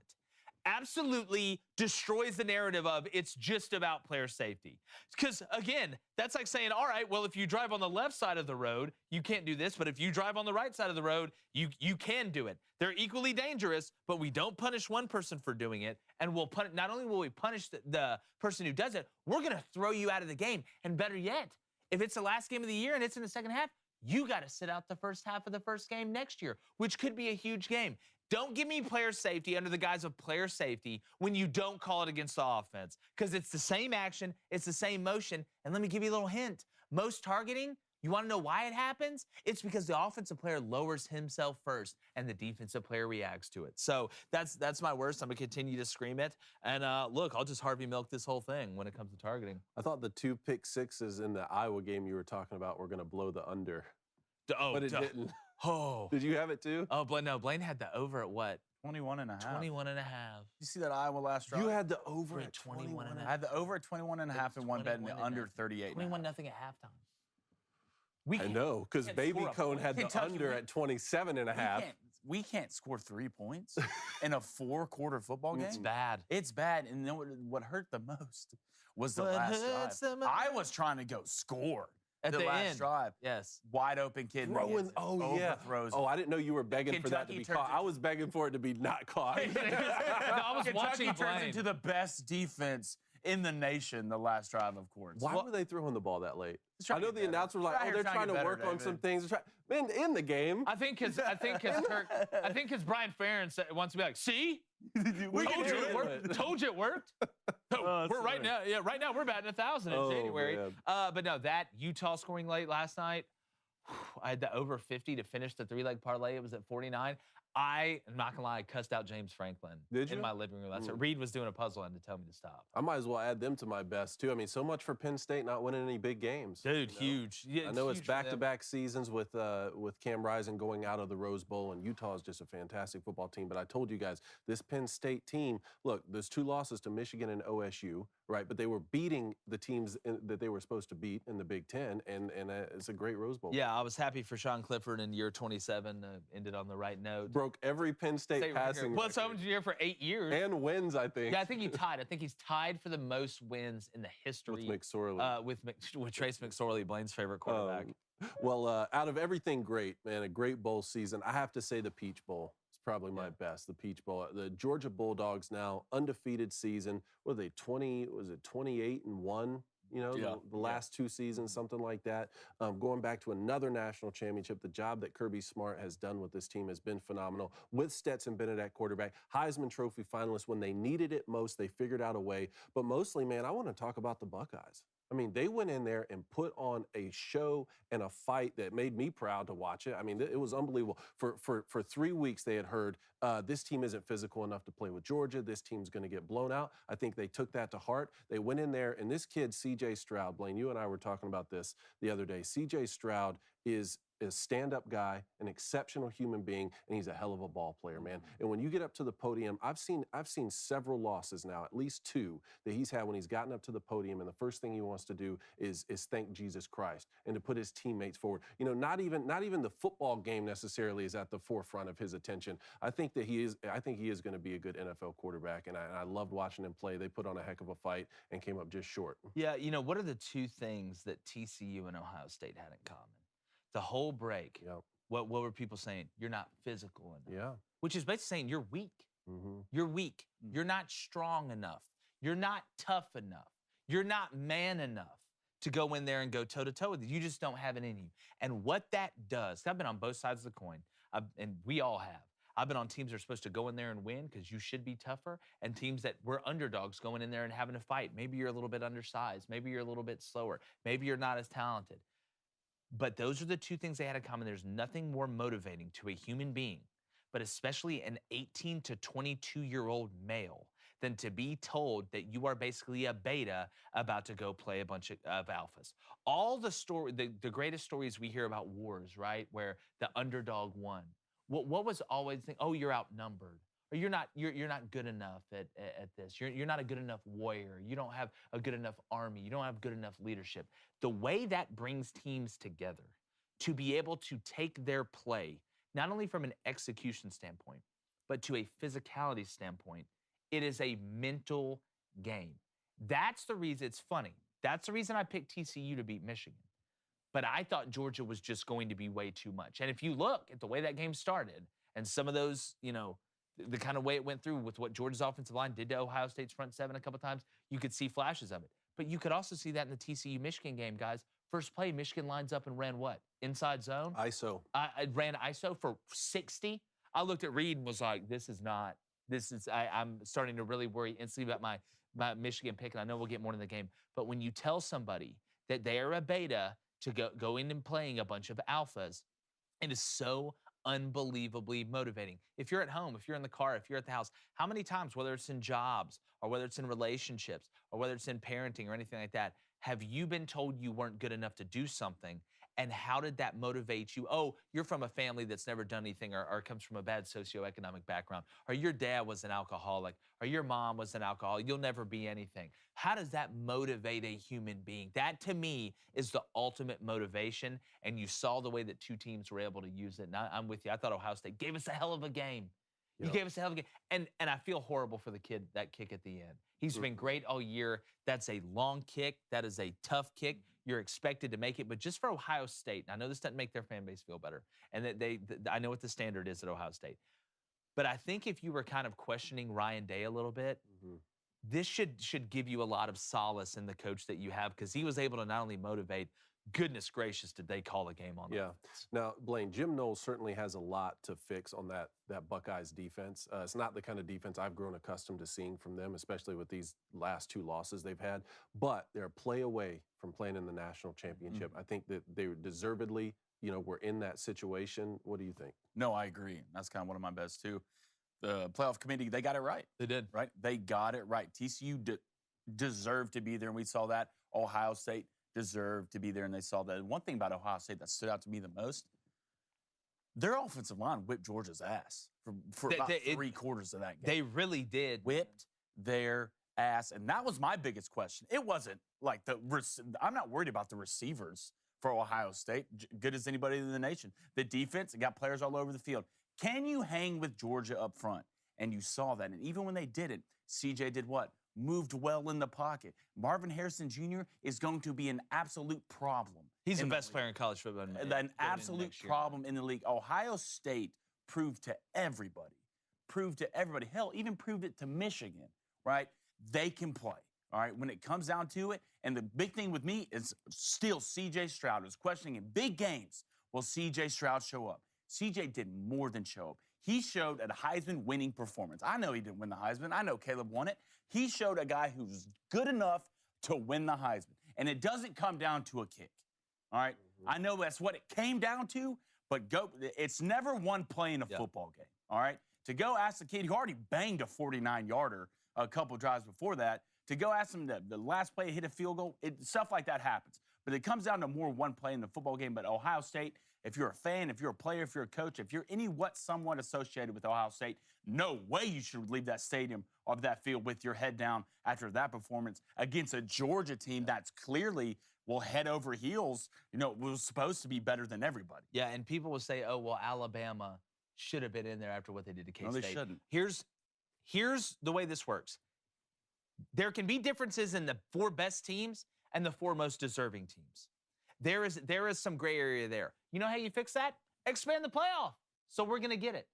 absolutely destroys the narrative of it's just about player safety. Because, again, that's like saying, all right, well, if you drive on the left side of the road, you can't do this. But if you drive on the right side of the road, you can do it. They're equally dangerous, but we don't punish one person for doing it. And we'll punish, not only will we punish the person who does it, we're going to throw you out of the game. And better yet, if it's the last game of the year and it's in the second half, you got to sit out the first half of the first game next year, which could be a huge game. Don't give me player safety under the guise of player safety when you don't call it against the offense, because it's the same action, it's the same motion. And let me give you a little hint. Most targeting, you want to know why it happens? It's because the offensive player lowers himself first and the defensive player reacts to it. So that's my worst. I'm going to continue to scream it. And look, I'll just Harvey Milk this whole thing when it comes to targeting. I thought the 2 pick sixes in the Iowa game you were talking about were going to blow the under. Oh, but it didn't. Oh. Did you have it too? Oh, no, Blaine had the over at what? 21.5. 21.5. You see that Iowa last drive? You had the over at 21.5. I had the over at 21.5 and one bet in the under 38. 21-0 at halftime. I know, because Baby Cone had the under at 27.5. we can't score 3 points in a 4-quarter football game. It's bad. It's bad. And then what hurt the most was the What last hurts drive. the most? I was trying to go score At the last end. drive. Yes. Wide open kid. Throwing, overthrows. Oh, I didn't know you were begging for that to be caught. I was begging for it to be not caught. No, I was Kentucky watching turns Blaine. into the best defense in the nation the last drive, of course. Why were they throwing the ball that late? trying I to know get the better. announcer was like, Trying oh, they're to trying to get work better, on some David. things. In the game. I think because Brian Ferentz wants to be like, see, We told can you do it it. worked. Told you it worked. Oh, we're right sorry. now. Yeah, right now we're batting 1,000 in Oh, January. man. But no, that Utah scoring late last night. I had the over 50 to finish the 3-leg parlay. It was at 49. I am not gonna lie, I cussed out James Franklin Did in you? my living room last night. Reed was doing a puzzle and had to tell me to stop. I might as well add them to my best, too. I mean, so much for Penn State not winning any big games. Dude, you know? huge. Yeah, I know it's huge for them. back-to-back seasons with Cam Rising going out of the Rose Bowl, and Utah is just a fantastic football team. But I told you guys, this Penn State team, look, there's 2 losses to Michigan and OSU, right? But they were beating the teams that they were supposed to beat in the Big Ten, and it's a great Rose Bowl. Yeah, I was happy for Sean Clifford in year 27. Ended on the right note. Broke every Penn State passing Well, so record. year for 8 years. And wins, I think. Yeah, I think he tied. I think he's tied for the most wins in the history with McSorley. with Trace McSorley, Blaine's favorite quarterback. Well, out of everything great, man, a great bowl season. I have to say the Peach Bowl is probably my best. The Peach Bowl. The Georgia Bulldogs now undefeated season. What are they? 28-1. You know, the last 2 seasons, something like that. Going back to another national championship, the job that Kirby Smart has done with this team has been phenomenal. With Stetson Bennett at quarterback, Heisman Trophy finalists, when they needed it most, they figured out a way. But mostly, man, I want to talk about the Buckeyes. I mean, they went in there and put on a show and a fight that made me proud to watch it. I mean, it was unbelievable. For 3 weeks, they had heard this team isn't physical enough to play with Georgia. This team's going to get blown out. I think they took that to heart. They went in there, and this kid, C.J. Stroud, Blaine, you and I were talking about this the other day. C.J. Stroud is a stand-up guy, an exceptional human being, and he's a hell of a ball player, man. And when you get up to the podium, I've seen several losses now, at least 2 that he's had when he's gotten up to the podium, and the first thing he wants to do is thank Jesus Christ and to put his teammates forward. You know, not even the football game necessarily is at the forefront of his attention. I think he is going to be a good NFL quarterback, and I loved watching him play. They put on a heck of a fight and came up just short. Yeah, you know, what are the 2 things that TCU and Ohio State had in common? The whole break, what were people saying? You're not physical enough. Yeah. Which is basically saying you're weak. Mm-hmm. You're weak. You're not strong enough. You're not tough enough. You're not man enough to go in there and go toe-to-toe with you. You just don't have it in you. And what that does, I've been on both sides of the coin, and we all have. I've been on teams that are supposed to go in there and win because you should be tougher, and teams that were underdogs going in there and having to fight. Maybe you're a little bit undersized. Maybe you're a little bit slower. Maybe you're not as talented. But those are the 2 things they had in common. There's nothing more motivating to a human being, but especially an 18 to 22-year-old male, than to be told that you are basically a beta about to go play a bunch of alphas. All the greatest stories we hear about wars, right, where the underdog won. What was always the thing? Oh, you're outnumbered. Or you're not good enough at this. You're not a good enough warrior. You don't have a good enough army. You don't have good enough leadership. The way that brings teams together to be able to take their play, not only from an execution standpoint, but to a physicality standpoint, it is a mental game. That's the reason it's funny. That's the reason I picked TCU to beat Michigan. But I thought Georgia was just going to be way too much. And if you look at the way that game started and some of those, you know, the kind of way it went through with what Georgia's offensive line did to Ohio State's front 7 a couple times, you could see flashes of it. But you could also see that in the TCU-Michigan game, guys. First play, Michigan lines up and ran what? Inside zone? ISO. I ran ISO for 60. I looked at Reed and was like, I'm starting to really worry instantly about my Michigan pick, and I know we'll get more in the game. But when you tell somebody that they are a beta to go in and playing a bunch of alphas, it is so unbelievably motivating. If you're at home, if you're in the car, if you're at the house, how many times, whether it's in jobs or whether it's in relationships or whether it's in parenting or anything like that, have you been told you weren't good enough to do something And how did that motivate you? Oh, you're from a family that's never done anything or comes from a bad socioeconomic background, or your dad was an alcoholic, or your mom was an alcoholic. You'll never be anything. How does that motivate a human being? That, to me, is the ultimate motivation, and you saw the way that two teams were able to use it. And I'm with you. I thought Ohio State gave us a hell of a game. You gave us a hell of a game. And I feel horrible for the kid, that kick at the end. He's been great all year. That's a long kick. That is a tough kick. You're expected to make it. But just for Ohio State, and I know this doesn't make their fan base feel better, and that I know what the standard is at Ohio State. But I think if you were kind of questioning Ryan Day a little bit, this should give you a lot of solace in the coach that you have, because he was able to not only motivate, goodness gracious, did they call a game on that? Yeah. Now, Blaine, Jim Knowles certainly has a lot to fix on that Buckeyes defense. It's not the kind of defense I've grown accustomed to seeing from them, especially with these last two losses they've had. But they're a play away from playing in the national championship. I think that they deservedly, were in that situation. What do you think? No, I agree. That's kind of one of my bets, too. The playoff committee, they got it right. They did. Right? They got it right. TCU deserved to be there, and we saw that. Ohio State deserved to be there, and they saw that. One thing about Ohio State that stood out to me the most, their offensive line whipped Georgia's ass for about 3/4 of that game. They really did. Whipped their ass, and that was my biggest question. It wasn't like I'm not worried about the receivers for Ohio State, good as anybody in the nation. The defense, it got players all over the field. Can you hang with Georgia up front? And you saw that, and even when they didn't, CJ did what? Moved well in the pocket. Marvin Harrison Jr. is going to be an absolute problem. He's the best player in college football. An absolute problem in the league. Ohio State proved to everybody, hell, even proved it to Michigan, right? They can play, all right, when it comes down to it. And the big thing with me is still C.J. Stroud is questioning in big games, will C.J. Stroud show up? C.J. did more than show up. He showed a Heisman-winning performance. I know he didn't win the Heisman. I know Caleb won it. He showed a guy who's good enough to win the Heisman. And it doesn't come down to a kick, all right? I know that's what it came down to, but it's never one play in a football game, all right? To go ask the kid who already banged a 49-yarder a couple drives before that, to go ask him the last play hit a field goal, stuff like that happens. But it comes down to more one play in the football game. But Ohio State, if you're a fan, if you're a player, if you're a coach, if you're somewhat associated with Ohio State, no way you should leave that stadium or that field with your head down after that performance against a Georgia team that's clearly head over heels, was supposed to be better than everybody. Yeah, and people will say, oh, well, Alabama should have been in there after what they did to K-State. No, they shouldn't. Here's the way this works. There can be differences in the 4 best teams and the 4 most deserving teams. There is some gray area there. You know how you fix that? Expand the playoff. So we're going to get it.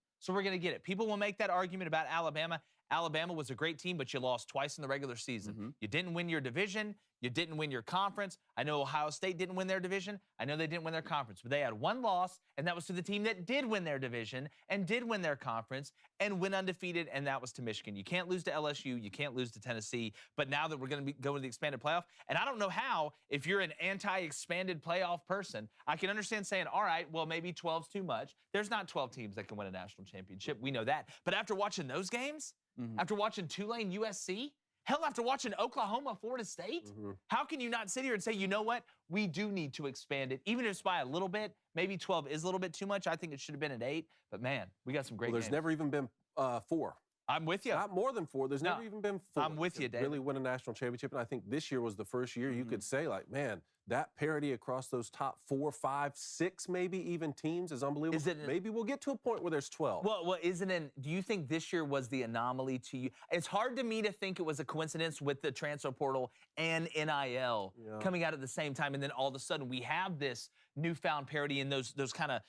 People will make that argument about Alabama. Alabama was a great team, but you lost twice in the regular season. You didn't win your division. You didn't win your conference. I know Ohio State didn't win their division. I know they didn't win their conference, but they had 1 loss, and that was to the team that did win their division and did win their conference and went undefeated, and that was to Michigan. You can't lose to LSU. You can't lose to Tennessee. But now that we're going to go to the expanded playoff, and I don't know how, if you're an anti-expanded playoff person, I can understand saying, all right, well, maybe 12's too much. There's not 12 teams that can win a national championship. We know that. But after watching those games, after watching Tulane, USC, hell, after watching Oklahoma, Florida State, how can you not sit here and say, you know what? We do need to expand it, even if it's by a little bit. Maybe 12 is a little bit too much. I think it should have been at 8. But, man, we got some great games. There's never even been 4. I'm with you. Not more than 4. There's never even been 4. I'm with you, Dave. Really win a national championship. And I think this year was the first year you could say, like, man, that parity across those top 4, 5, 6, maybe even teams is unbelievable. Maybe we'll get to a point where there's 12. Well, do you think this year was the anomaly to you? It's hard to me to think it was a coincidence with the transfer portal and NIL coming out at the same time, and then all of a sudden we have this newfound parity in those kind of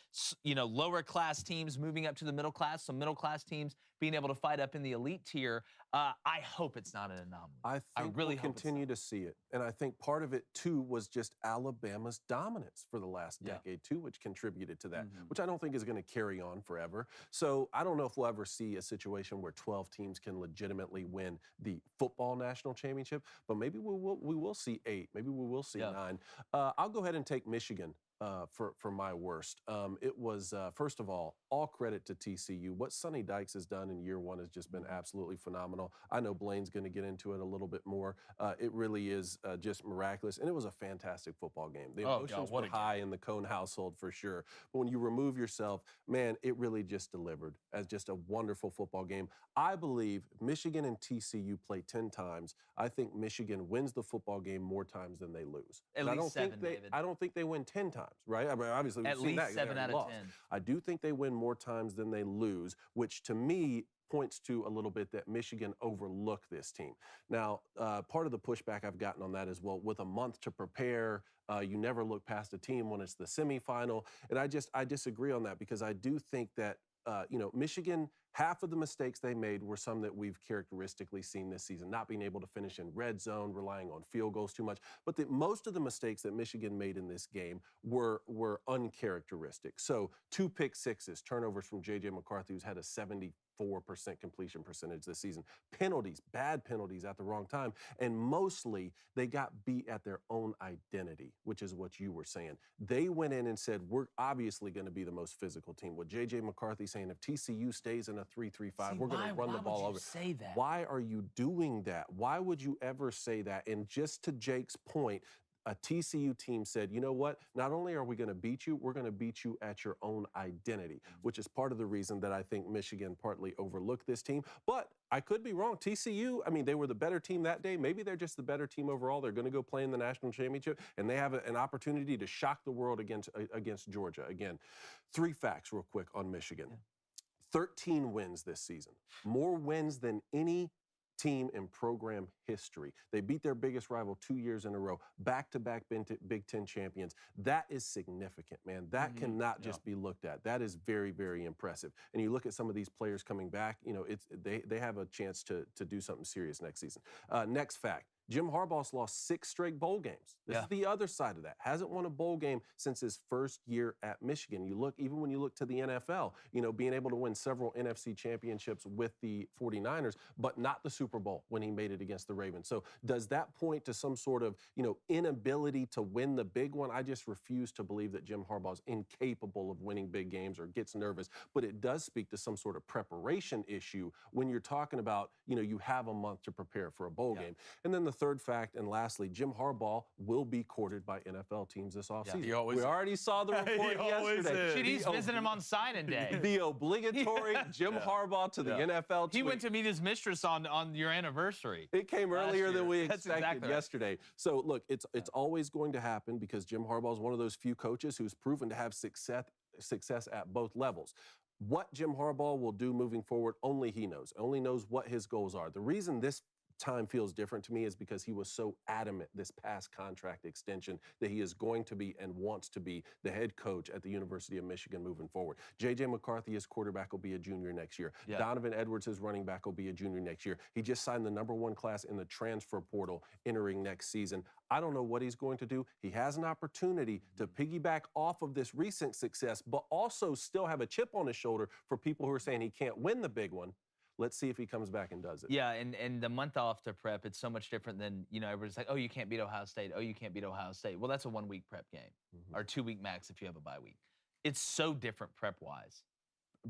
lower class teams moving up to the middle class, some middle class teams being able to fight up in the elite tier. I hope it's not an anomaly. I think we'll continue to see it. And I think part of it, too, was just Alabama's dominance for the last decade, too, which contributed to that, which I don't think is going to carry on forever. So I don't know if we'll ever see a situation where 12 teams can legitimately win the football national championship, but maybe we will see 8. Maybe we will see 9. I'll go ahead and take Michigan for my worst. It was, first of all credit to TCU. What Sonny Dykes has done in year one has just been absolutely phenomenal. I know Blaine's going to get into it a little bit more. It really is just miraculous, and it was a fantastic football game. The emotions were high in the Cone household for sure. But when you remove yourself, man, it really just delivered as just a wonderful football game. I believe Michigan and TCU play 10 times. I think Michigan wins the football game more times than they lose. At least 7, David. I don't think they win 10 times, right? I mean, obviously, we've seen that. At least 7 out of 10. I do think they win more times than they lose, which to me points to a little bit that Michigan overlooked this team. Now, part of the pushback I've gotten on that is, well, with a month to prepare, you never look past a team when it's the semifinal. And I disagree on that, because I do think that Michigan, half of the mistakes they made were some that we've characteristically seen this season, not being able to finish in red zone, relying on field goals too much. But most of the mistakes that Michigan made in this game were uncharacteristic. So 2 pick sixes, turnovers from J.J. McCarthy, who's had a 74% completion percentage this season. Penalties, bad penalties at the wrong time. And mostly, they got beat at their own identity, which is what you were saying. They went in and said, we're obviously going to be the most physical team. With J.J. McCarthy saying, if TCU stays in a 3-3-5, we're going to run the ball over. Say that? Why are you doing that? Why would you ever say that? And just to Jake's point, a TCU team said, you know what? Not only are we going to beat you, we're going to beat you at your own identity, which is part of the reason that I think Michigan partly overlooked this team. But I could be wrong. TCU, I mean, they were the better team that day. Maybe they're just the better team overall. They're going to go play in the national championship, and they have an opportunity to shock the world against Georgia. Again, 3 facts real quick on Michigan. Yeah. 13 wins this season. More wins than any team in program history. They beat their biggest rival 2 years in a row, back-to-back Big Ten champions. That is significant, man. That cannot just be looked at. That is very, very impressive. And you look at some of these players coming back, they have a chance to do something serious next season. Next fact. Jim Harbaugh's lost 6 straight bowl games. This is the other side of that. Hasn't won a bowl game since his first year at Michigan. Even when you look to the NFL, being able to win several NFC championships with the 49ers, but not the Super Bowl when he made it against the Ravens. So does that point to some sort of, inability to win the big one? I just refuse to believe that Jim Harbaugh's incapable of winning big games or gets nervous. But it does speak to some sort of preparation issue when you're talking about, you have a month to prepare for a bowl game. And then the third fact, and lastly, Jim Harbaugh will be courted by NFL teams this offseason. We already saw the report yesterday. He's visiting him on signing day. The obligatory Jim Harbaugh to the NFL team. He went to meet his mistress on your anniversary. It came earlier than we expected yesterday. So look, it's always going to happen, because Jim Harbaugh is one of those few coaches who's proven to have success at both levels. What Jim Harbaugh will do moving forward, only he knows. Only knows what his goals are. The reason this time feels different to me is because he was so adamant this past contract extension that he is going to be and wants to be the head coach at the University of Michigan moving forward. J.J. McCarthy, his quarterback, will be a junior next year. Donovan Edwards, his running back, will be a junior next year. He just signed the #1 class in the transfer portal entering next season. I don't know what he's going to do. He has an opportunity to piggyback off of this recent success, but also still have a chip on his shoulder for people who are saying he can't win the big one. Let's see if he comes back and does it. Yeah, and the month off to prep, it's so much different than, everybody's like, oh, you can't beat Ohio State. Oh, you can't beat Ohio State. Well, that's a 1-week prep game, or 2-week max if you have a bye week. It's so different prep-wise,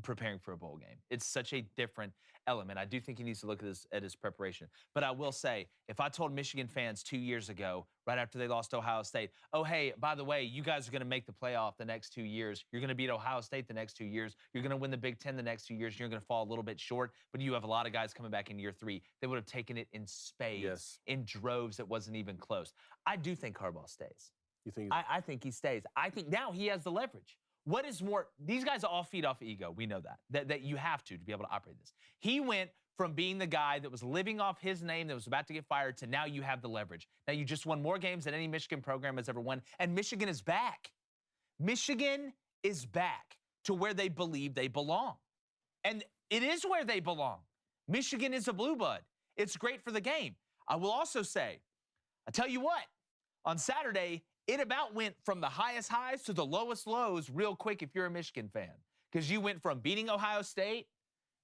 preparing for a bowl game. It's such a different element. I do think he needs to look at his preparation. But I will say, if I told Michigan fans 2 years ago, right after they lost to Ohio State, oh, hey, by the way, you guys are going to make the playoff the next 2 years. You're going to beat Ohio State the next 2 years. You're going to win the Big Ten the next 2 years. You're going to fall a little bit short, but you have a lot of guys coming back in year 3. They would have taken it in spades, in droves. It wasn't even close. I do think Harbaugh stays. You think? I think he stays. I think now he has the leverage. What is more, these guys all feed off ego. We know that you have to be able to operate this. He went from being the guy that was living off his name, that was about to get fired, to now you have the leverage. Now you just won more games than any Michigan program has ever won, and Michigan is back. Michigan is back to where they believe they belong. And it is where they belong. Michigan is a blue blood. It's great for the game. I will also say, I tell you what, on Saturday, it about went from the highest highs to the lowest lows real quick if you're a Michigan fan. Because you went from beating Ohio State,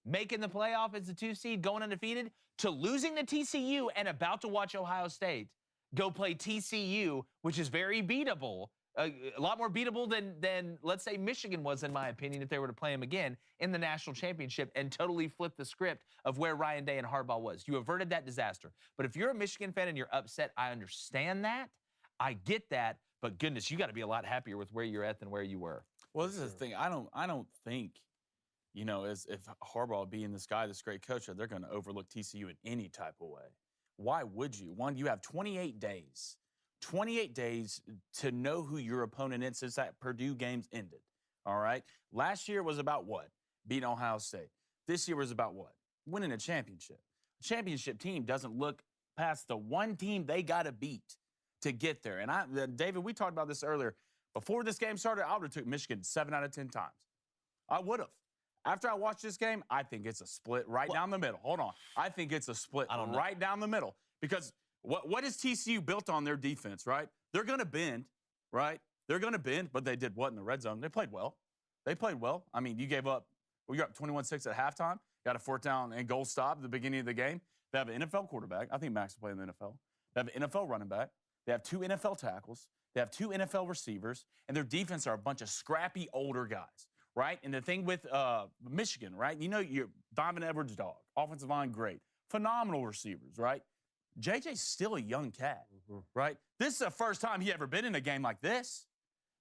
making the playoff as the 2 seed, going undefeated, to losing to TCU and about to watch Ohio State go play TCU, which is very beatable, A lot more beatable than let's say Michigan was, in my opinion, if they were to play them again in the national championship and totally flip the script of where Ryan Day and Harbaugh was. You averted that disaster. But if you're a Michigan fan and you're upset, I understand that. I get that. But goodness, you got to be a lot happier with where you're at than where you were. Well, this is the thing. I don't think, you know, as if Harbaugh being this great coach, they're going to overlook TCU in any type of way. Why would you? One, you have 28 days. 28 days to know who your opponent is since that Purdue game's ended, all right? Last year was about what? Beating Ohio State. This year was about what? Winning a championship. A championship team doesn't look past the one team they got to beat to get there. And David, we talked about this earlier. Before this game started, I would have took Michigan 7 out of 10 times. I would have. After I watched this game, I think it's a split right down the middle. Hold on. I think it's a split right down the middle because what is TCU built on their defense, right? They're going to bend, right? They're going to bend, but they did what in the red zone? They played well. They played well. I mean, you gave up, you're up 21-6 at halftime. Got a 4th down and goal stop at the beginning of the game. They have an NFL quarterback. I think Max will play in the NFL. They have an NFL running back. They have 2 NFL tackles. They have 2 NFL receivers. And their defense are a bunch of scrappy older guys, right? And the thing with Michigan, right? You know, you're Donovan Edwards' dog. Offensive line, great. Phenomenal receivers, right? JJ's still a young cat, right? This is the first time he ever been in a game like this,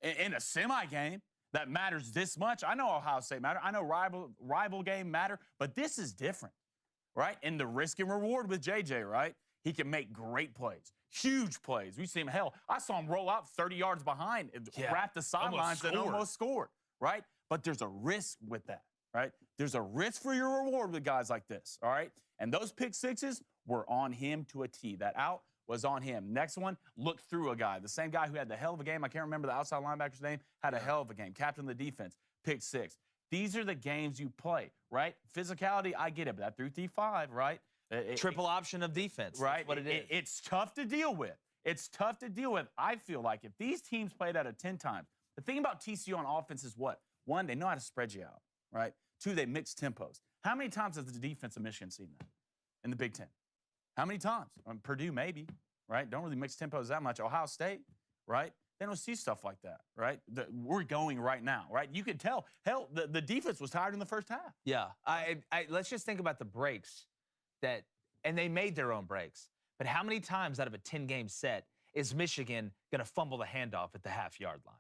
in a semi-game that matters this much. I know Ohio State matter. I know rival game matter, but this is different, right? And the risk and reward with JJ, right? He can make great plays, huge plays. We see him, hell, I saw him roll out 30 yards behind, wrap the sidelines and almost scored, right? But there's a risk with that, right? There's a risk for your reward with guys like this, all right? And those pick sixes were on him to a T. That out was on him. Next one, look through a guy. The same guy who had the hell of a game, I can't remember the outside linebacker's name, had a hell of a game. Captain of the defense, pick 6. These are the games you play, right? Physicality, I get it, but that 3-3-5, right? Triple option of defense. Right. That's what it is. It's tough to deal with. It's tough to deal with. I feel like if these teams played out of 10 times, the thing about TCU on offense is what? 1, they know how to spread you out, right? 2, they mix tempos. How many times has the defense of Michigan seen that in the Big Ten? How many times? Purdue, maybe, right? Don't really mix tempos that much. Ohio State, right? They don't see stuff like that, right? We're going right now, right? You could tell. Hell, the defense was tired in the first half. Yeah. Let's just think about the breaks and they made their own breaks. But how many times out of a 10-game set is Michigan going to fumble the handoff at the half-yard line?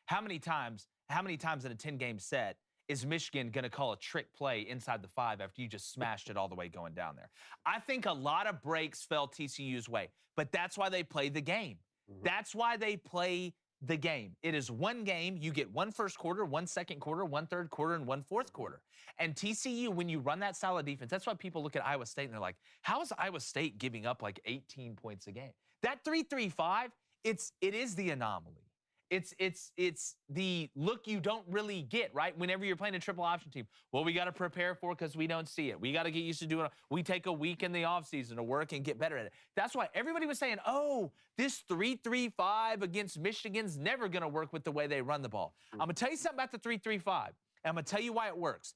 How many times in a 10-game set is Michigan going to call a trick play inside the 5 after you just smashed it all the way going down there? I think a lot of breaks fell TCU's way, but that's why they play the game. That's why they play the game. It is one game. You get 1 first quarter, 1 second quarter, 1 third quarter, and 1 fourth quarter. And TCU, when you run that style of defense, that's why people look at Iowa State and they're like, how is Iowa State giving up like 18 points a game? That 3-3-5, it is the anomaly. It's the look you don't really get, right? Whenever you're playing a triple option team. Well, we got to prepare for it because we don't see it. We got to get used to doing it. We take a week in the offseason to work and get better at it. That's why everybody was saying, oh, this 3-3-5 against Michigan's never going to work with the way they run the ball. I'm going to tell you something about the 3-3-5, and I'm going to tell you why it works.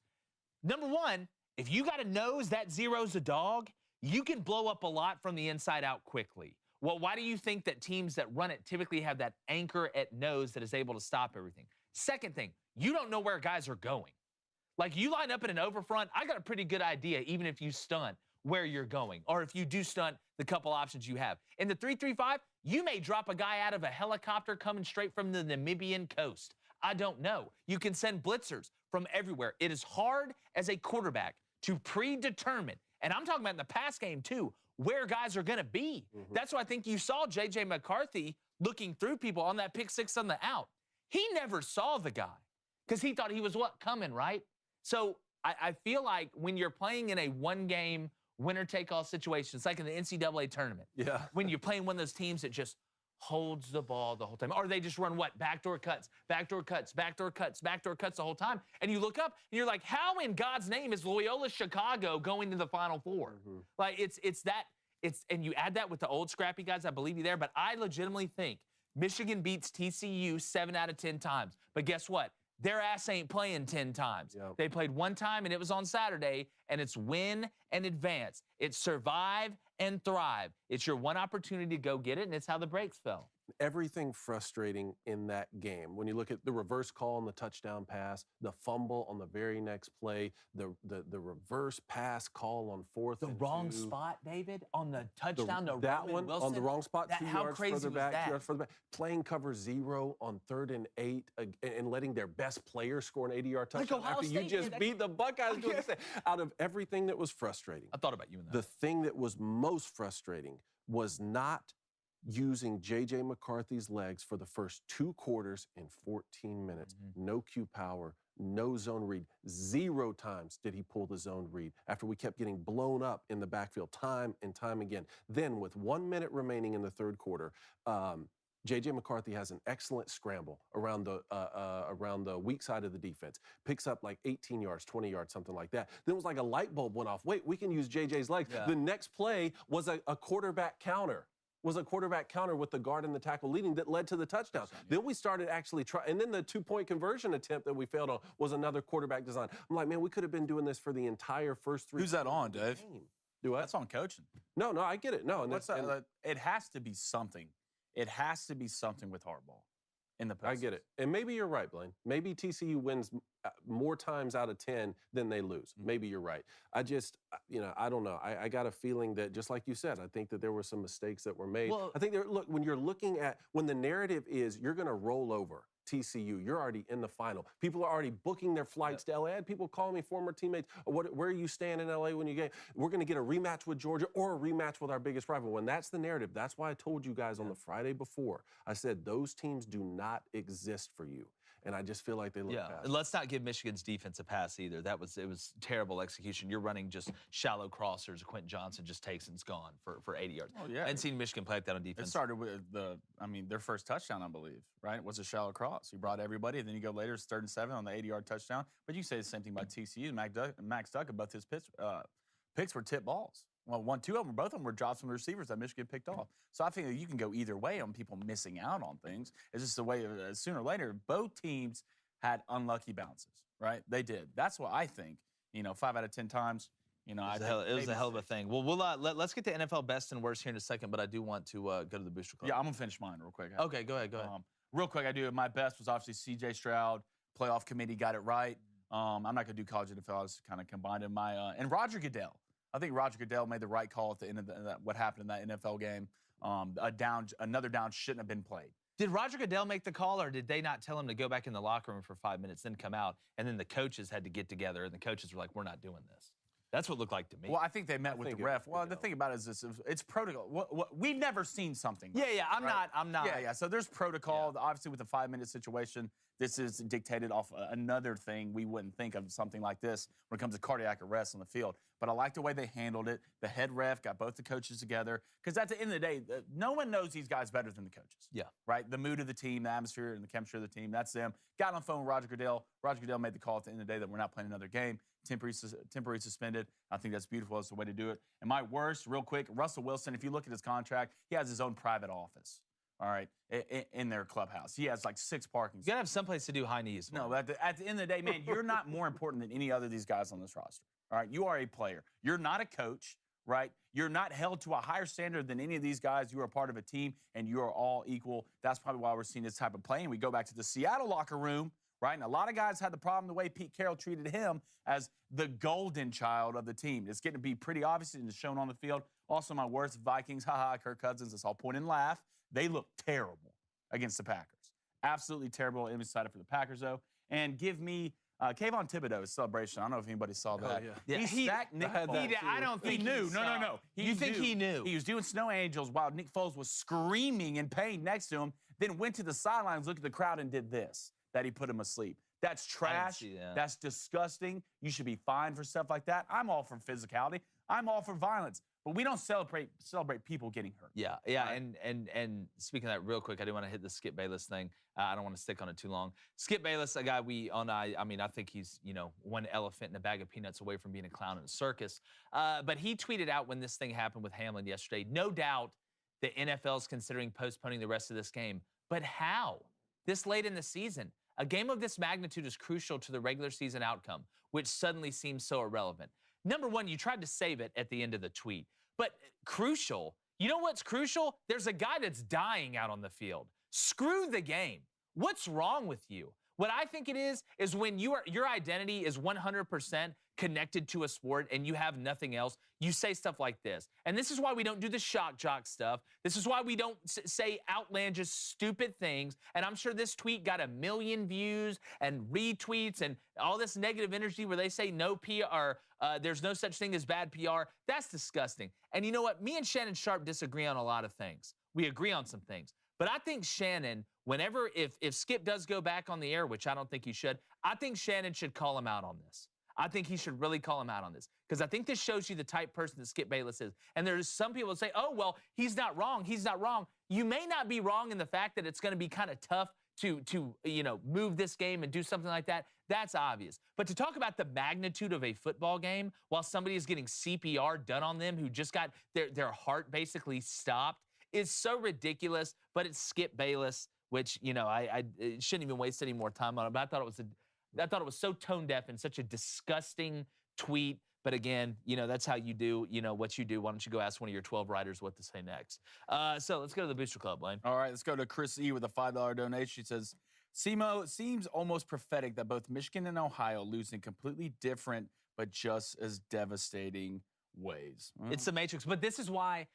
Number one, if you got a nose that zero's a dog, you can blow up a lot from the inside out quickly. Well, why do you think that teams that run it typically have that anchor at nose that is able to stop everything? Second thing, you don't know where guys are going. Like you line up in an overfront, I got a pretty good idea, even if you stunt, where you're going. Or if you do stunt, the couple options you have. In the 3-3-5, you may drop a guy out of a helicopter coming straight from the Namibian coast. I don't know. You can send blitzers from everywhere. It is hard as a quarterback to predetermine, and I'm talking about in the pass game too, where guys are going to be. That's why I think you saw J.J. McCarthy looking through people on that pick 6 on the out. He never saw the guy because he thought he was coming, right? So I feel like when you're playing in a one-game winner-take-all situation, it's like in the NCAA tournament. Yeah. When you're playing one of those teams that just holds the ball the whole time. Or they just run what? Backdoor cuts, backdoor cuts, backdoor cuts, backdoor cuts the whole time. And you look up and you're like, how in God's name is Loyola Chicago going to the Final Four? Like and you add that with the old scrappy guys, I believe you there, but I legitimately think Michigan beats TCU 7 out of 10 times. But guess what? Their ass ain't playing 10 times. They played one time, and it was on Saturday, and it's win and advance. It's survive and thrive. It's your one opportunity to go get it, and it's how the breaks fell. everything frustrating in that game. When you look at the reverse call on the touchdown pass, the fumble on the very next play, the reverse pass call on 4th The and wrong 2. spot, David, on the touchdown to that Roman one Wilson. on the wrong spot, That, 2 how yards crazy further was back, that? 2 yards further back. Playing cover 0 on 3rd and 8 and letting their best player score an 80-yard touchdown Ohio after you State just did. beat the Buckeyes. Out of everything that was frustrating, I thought about you in that. the thing that was most frustrating was not using J.J. McCarthy's legs for the first 2 quarters in 14 minutes. No Q power, no zone read. 0 times did he pull the zone read after we kept getting blown up in the backfield time and time again. Then with 1 minute remaining in the 3rd quarter, J.J. McCarthy has an excellent scramble around the weak side of the defense. Picks up like 18 yards, 20 yards, something like that. Then it was like a light bulb went off. Wait, we can use J.J.'s legs. Yeah. The next play was a quarterback counter. Was a quarterback counter with the guard and the tackle leading that led to the touchdown. Then we started actually trying, and then the 2-point conversion attempt that we failed on was another quarterback design. I'm like, man, we could have been doing this for the entire first 3 Who's that on, quarters of the Dave? game. Do what? That's on coaching. No, I get it. No, and What's that? and It has to be something. It has to be something with Harbaugh in the postseason. I get it. And maybe you're right, Blaine. Maybe TCU wins more times out of 10 than they lose. Maybe you're right. I just, I don't know. I got a feeling that, just like you said, I think that there were some mistakes that were made. Well, I think, look, when you're looking at, when the narrative is you're going to roll over TCU, you're already in the final. People are already booking their flights to LA. I had people calling me, former teammates, where are you staying in LA when you get? We're going to get a rematch with Georgia or a rematch with our biggest rival. When that's the narrative, that's why I told you guys on the Friday before, I said those teams do not exist for you. And I just feel like they look past it. Let's not give Michigan's defense a pass either. It was terrible execution. You're running just shallow crossers. Quentin Johnson just takes and's gone for 80 yards. Oh, yeah. I hadn't seen Michigan play like that on defense. It started with their first touchdown, I believe, right? Was a shallow cross. He brought everybody, and then you go later, it's 3rd and 7 on the 80-yard touchdown. But you say the same thing about TCU. Max Duckett, both his picks were tip balls. Well, both of them were drops from the receivers that Michigan picked off. So I think that you can go either way on people missing out on things. It's just the way, sooner or later, both teams had unlucky bounces, right? They did. That's what I think. 5 out of 10 times. It was a hell of a thing. Well, let's get to NFL best and worst here in a second, but I do want to go to the Booster Club. Yeah, I'm gonna finish mine real quick. Okay, go ahead. Real quick, I do. My best was obviously C.J. Stroud. Playoff committee got it right. I'm not gonna do college NFL. I just kind of combined in my and Roger Goodell. I think Roger Goodell made the right call at the end of what happened in that NFL game. Another down shouldn't have been played. Did Roger Goodell make the call, or did they not tell him to go back in the locker room for 5 minutes, then come out, and then the coaches had to get together, and the coaches were like, we're not doing this? That's what it looked like to me. Well, I think they met with the ref. Well, the thing about it is this: it's protocol. We've never seen something. Yeah. I'm not. Yeah. So there's protocol. Yeah. Obviously, with a 5-minute situation, this is dictated off another thing. We wouldn't think of something like this when it comes to cardiac arrest on the field. But I like the way they handled it. The head ref got both the coaches together. Because at the end of the day, no one knows these guys better than the coaches. Yeah. Right? The mood of the team, the atmosphere, and the chemistry of the team, that's them. Got on the phone with Roger Goodell. Roger Goodell made the call at the end of the day that we're not playing another game. Temporary suspended. I think that's beautiful. That's the way to do it. And my worst, real quick, Russell Wilson, if you look at his contract, he has his own private office. All right, in their clubhouse. He has like 6 parking spots. You got to have someplace to do high knees. No, at the end of the day, man, you're not more important than any other of these guys on this roster. All right, you are a player. You're not a coach, right? You're not held to a higher standard than any of these guys. You are a part of a team, and you are all equal. That's probably why we're seeing this type of play. And we go back to the Seattle locker room, right? And a lot of guys had the problem the way Pete Carroll treated him as the golden child of the team. It's getting to be pretty obvious and it's shown on the field. Also, my worst, Vikings, Kirk Cousins. Let's all point and laugh. They look terrible against the Packers. Absolutely terrible. I'm excited for the Packers, though. And give me Kayvon Thibodeau's celebration. I don't know if anybody saw that. Oh, yeah. He stacked Nick Foles. I don't think he knew. No. You think he knew? He was doing snow angels while Nick Foles was screaming in pain next to him, then went to the sidelines, looked at the crowd, and did this, that he put him asleep. That's trash. That's disgusting. You should be fined for stuff like that. I'm all for physicality. I'm all for violence. But we don't celebrate people getting hurt. Yeah. Right? And speaking of that real quick, I do want to hit the Skip Bayless thing. I don't want to stick on it too long. Skip Bayless, a guy I think he's, one elephant in a bag of peanuts away from being a clown in a circus. But he tweeted out when this thing happened with Hamlin yesterday, no doubt the NFL's considering postponing the rest of this game. But how? This late in the season? A game of this magnitude is crucial to the regular season outcome, which suddenly seems so irrelevant. Number one, you tried to save it at the end of the tweet. But crucial, You know what's crucial? There's a guy that's dying out on the field. Screw the game. What's wrong with you? What I think it is when your identity is 100% connected to a sport and you have nothing else, you say stuff like this. And this is why we don't do the shock jock stuff. This is why we don't say outlandish, stupid things. And I'm sure this tweet got 1 million views and retweets and all this negative energy where they say no PR, there's no such thing as bad PR. That's disgusting. And you know what? Me and Shannon Sharp disagree on a lot of things. We agree on some things. But I think Shannon, whenever, if Skip does go back on the air, which I don't think he should, I think Shannon should call him out on this. I think he should really call him out on this. Because I think this shows you the type person that Skip Bayless is. And there's some people that say, oh, well, he's not wrong. He's not wrong. You may not be wrong in the fact that it's going to be kind of tough to move this game and do something like that. That's obvious. But to talk about the magnitude of a football game while somebody is getting CPR done on them who just got their heart basically stopped, is so ridiculous, but it's Skip Bayless, which, I shouldn't even waste any more time on it, but I thought it was so tone deaf and such a disgusting tweet. But again, that's how you do, what you do. Why don't you go ask one of your 12 writers what to say next? So let's go to the Booster Club, Blaine. All right, let's go to Chris E. with a $5 donation. She says, Simo, it seems almost prophetic that both Michigan and Ohio lose in completely different but just as devastating ways. It's the Matrix. But this is why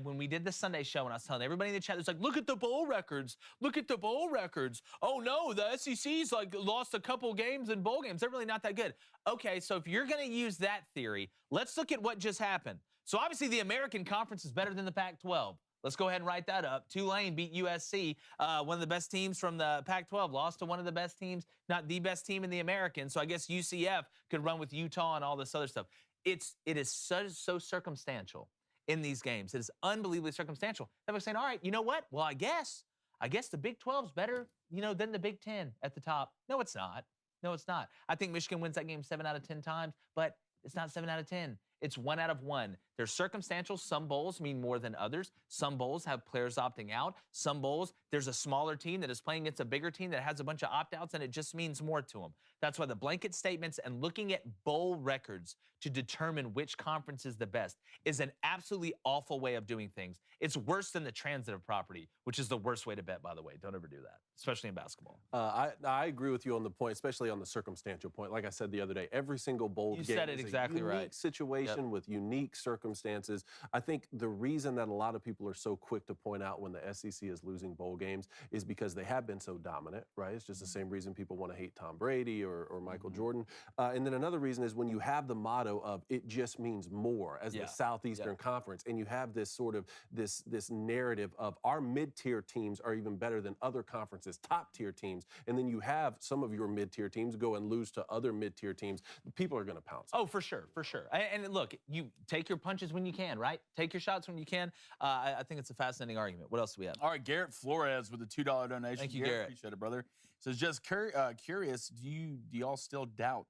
when we did the Sunday show and I was telling everybody in the chat, it's like, look at the bowl records. Look at the bowl records. Oh, no, the SEC's lost a couple games in bowl games. They're really not that good. Okay, so if you're going to use that theory, let's look at what just happened. So obviously the American Conference is better than the Pac-12. Let's go ahead and write that up. Tulane beat USC. One of the best teams from the Pac-12 lost to one of the best teams, not the best team in the American. So I guess UCF could run with Utah and all this other stuff. It is so circumstantial in these games. It is unbelievably circumstantial. They're saying, all right, you know what? Well, I guess the Big 12's better, than the Big 10 at the top. No, it's not. No, it's not. I think Michigan wins that game 7 out of 10 times, but it's not 7 out of 10. It's 1 out of 1. They're circumstantial. Some bowls mean more than others. Some bowls have players opting out. Some bowls, there's a smaller team that is playing against a bigger team that has a bunch of opt-outs, and it just means more to them. That's why the blanket statements and looking at bowl records to determine which conference is the best is an absolutely awful way of doing things. It's worse than the transitive property, which is the worst way to bet, by the way. Don't ever do that, especially in basketball. I agree with you on the point, especially on the circumstantial point. Like I said the other day, every single bowl game said it is exactly a unique right. situation with unique circumstances. I think the reason that a lot of people are so quick to point out when the SEC is losing bowl games is because they have been so dominant, right? It's just the same reason people want to hate Tom Brady or Michael Jordan. And then another reason is when you have the motto of it just means more as the Southeastern Conference, and you have this sort of this narrative of our mid-tier teams are even better than other conferences, top-tier teams, and then you have some of your mid-tier teams go and lose to other mid-tier teams, people are going to pounce. Oh, for sure, for sure. And look, you take your punches when you can, right? Take your shots when you can. I think it's a fascinating argument. What else do we have? All right, Garrett Flores with a $2 donation. Thank you, Garrett. Appreciate it, brother. Says, just curious, do y'all still doubt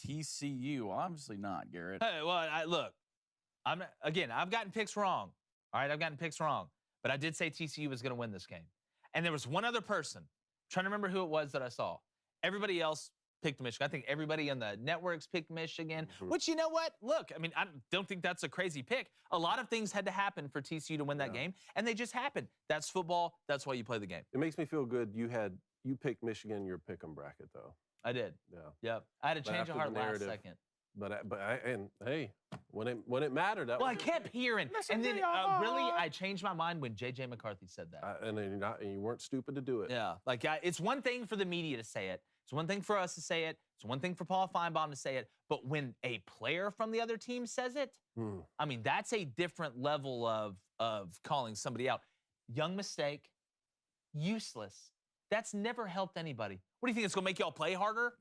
TCU? Well, obviously not, Garrett. Hey, well, look, I've gotten picks wrong. All right, I've gotten picks wrong. But I did say TCU was going to win this game. And there was one other person. I'm trying to remember who it was that I saw. Everybody else picked Michigan. I think everybody on the networks picked Michigan, which, you know what? Look, I mean, I don't think that's a crazy pick. A lot of things had to happen for TCU to win that game, and they just happened. That's football. That's why you play the game. It makes me feel good. You picked Michigan in your pick'em bracket, though. I did. Yeah. Yep. I had a change of heart last second. And hey, when it mattered, that well, was I kept hearing, and then really, I changed my mind when J.J. McCarthy said that. And you weren't stupid to do it. Yeah, like it's one thing for the media to say it. It's one thing for us to say it. It's one thing for Paul Feinbaum to say it. But when a player from the other team says it, I mean, that's a different level of calling somebody out. Young mistake, useless. That's never helped anybody. What do you think? It's going to make y'all play harder?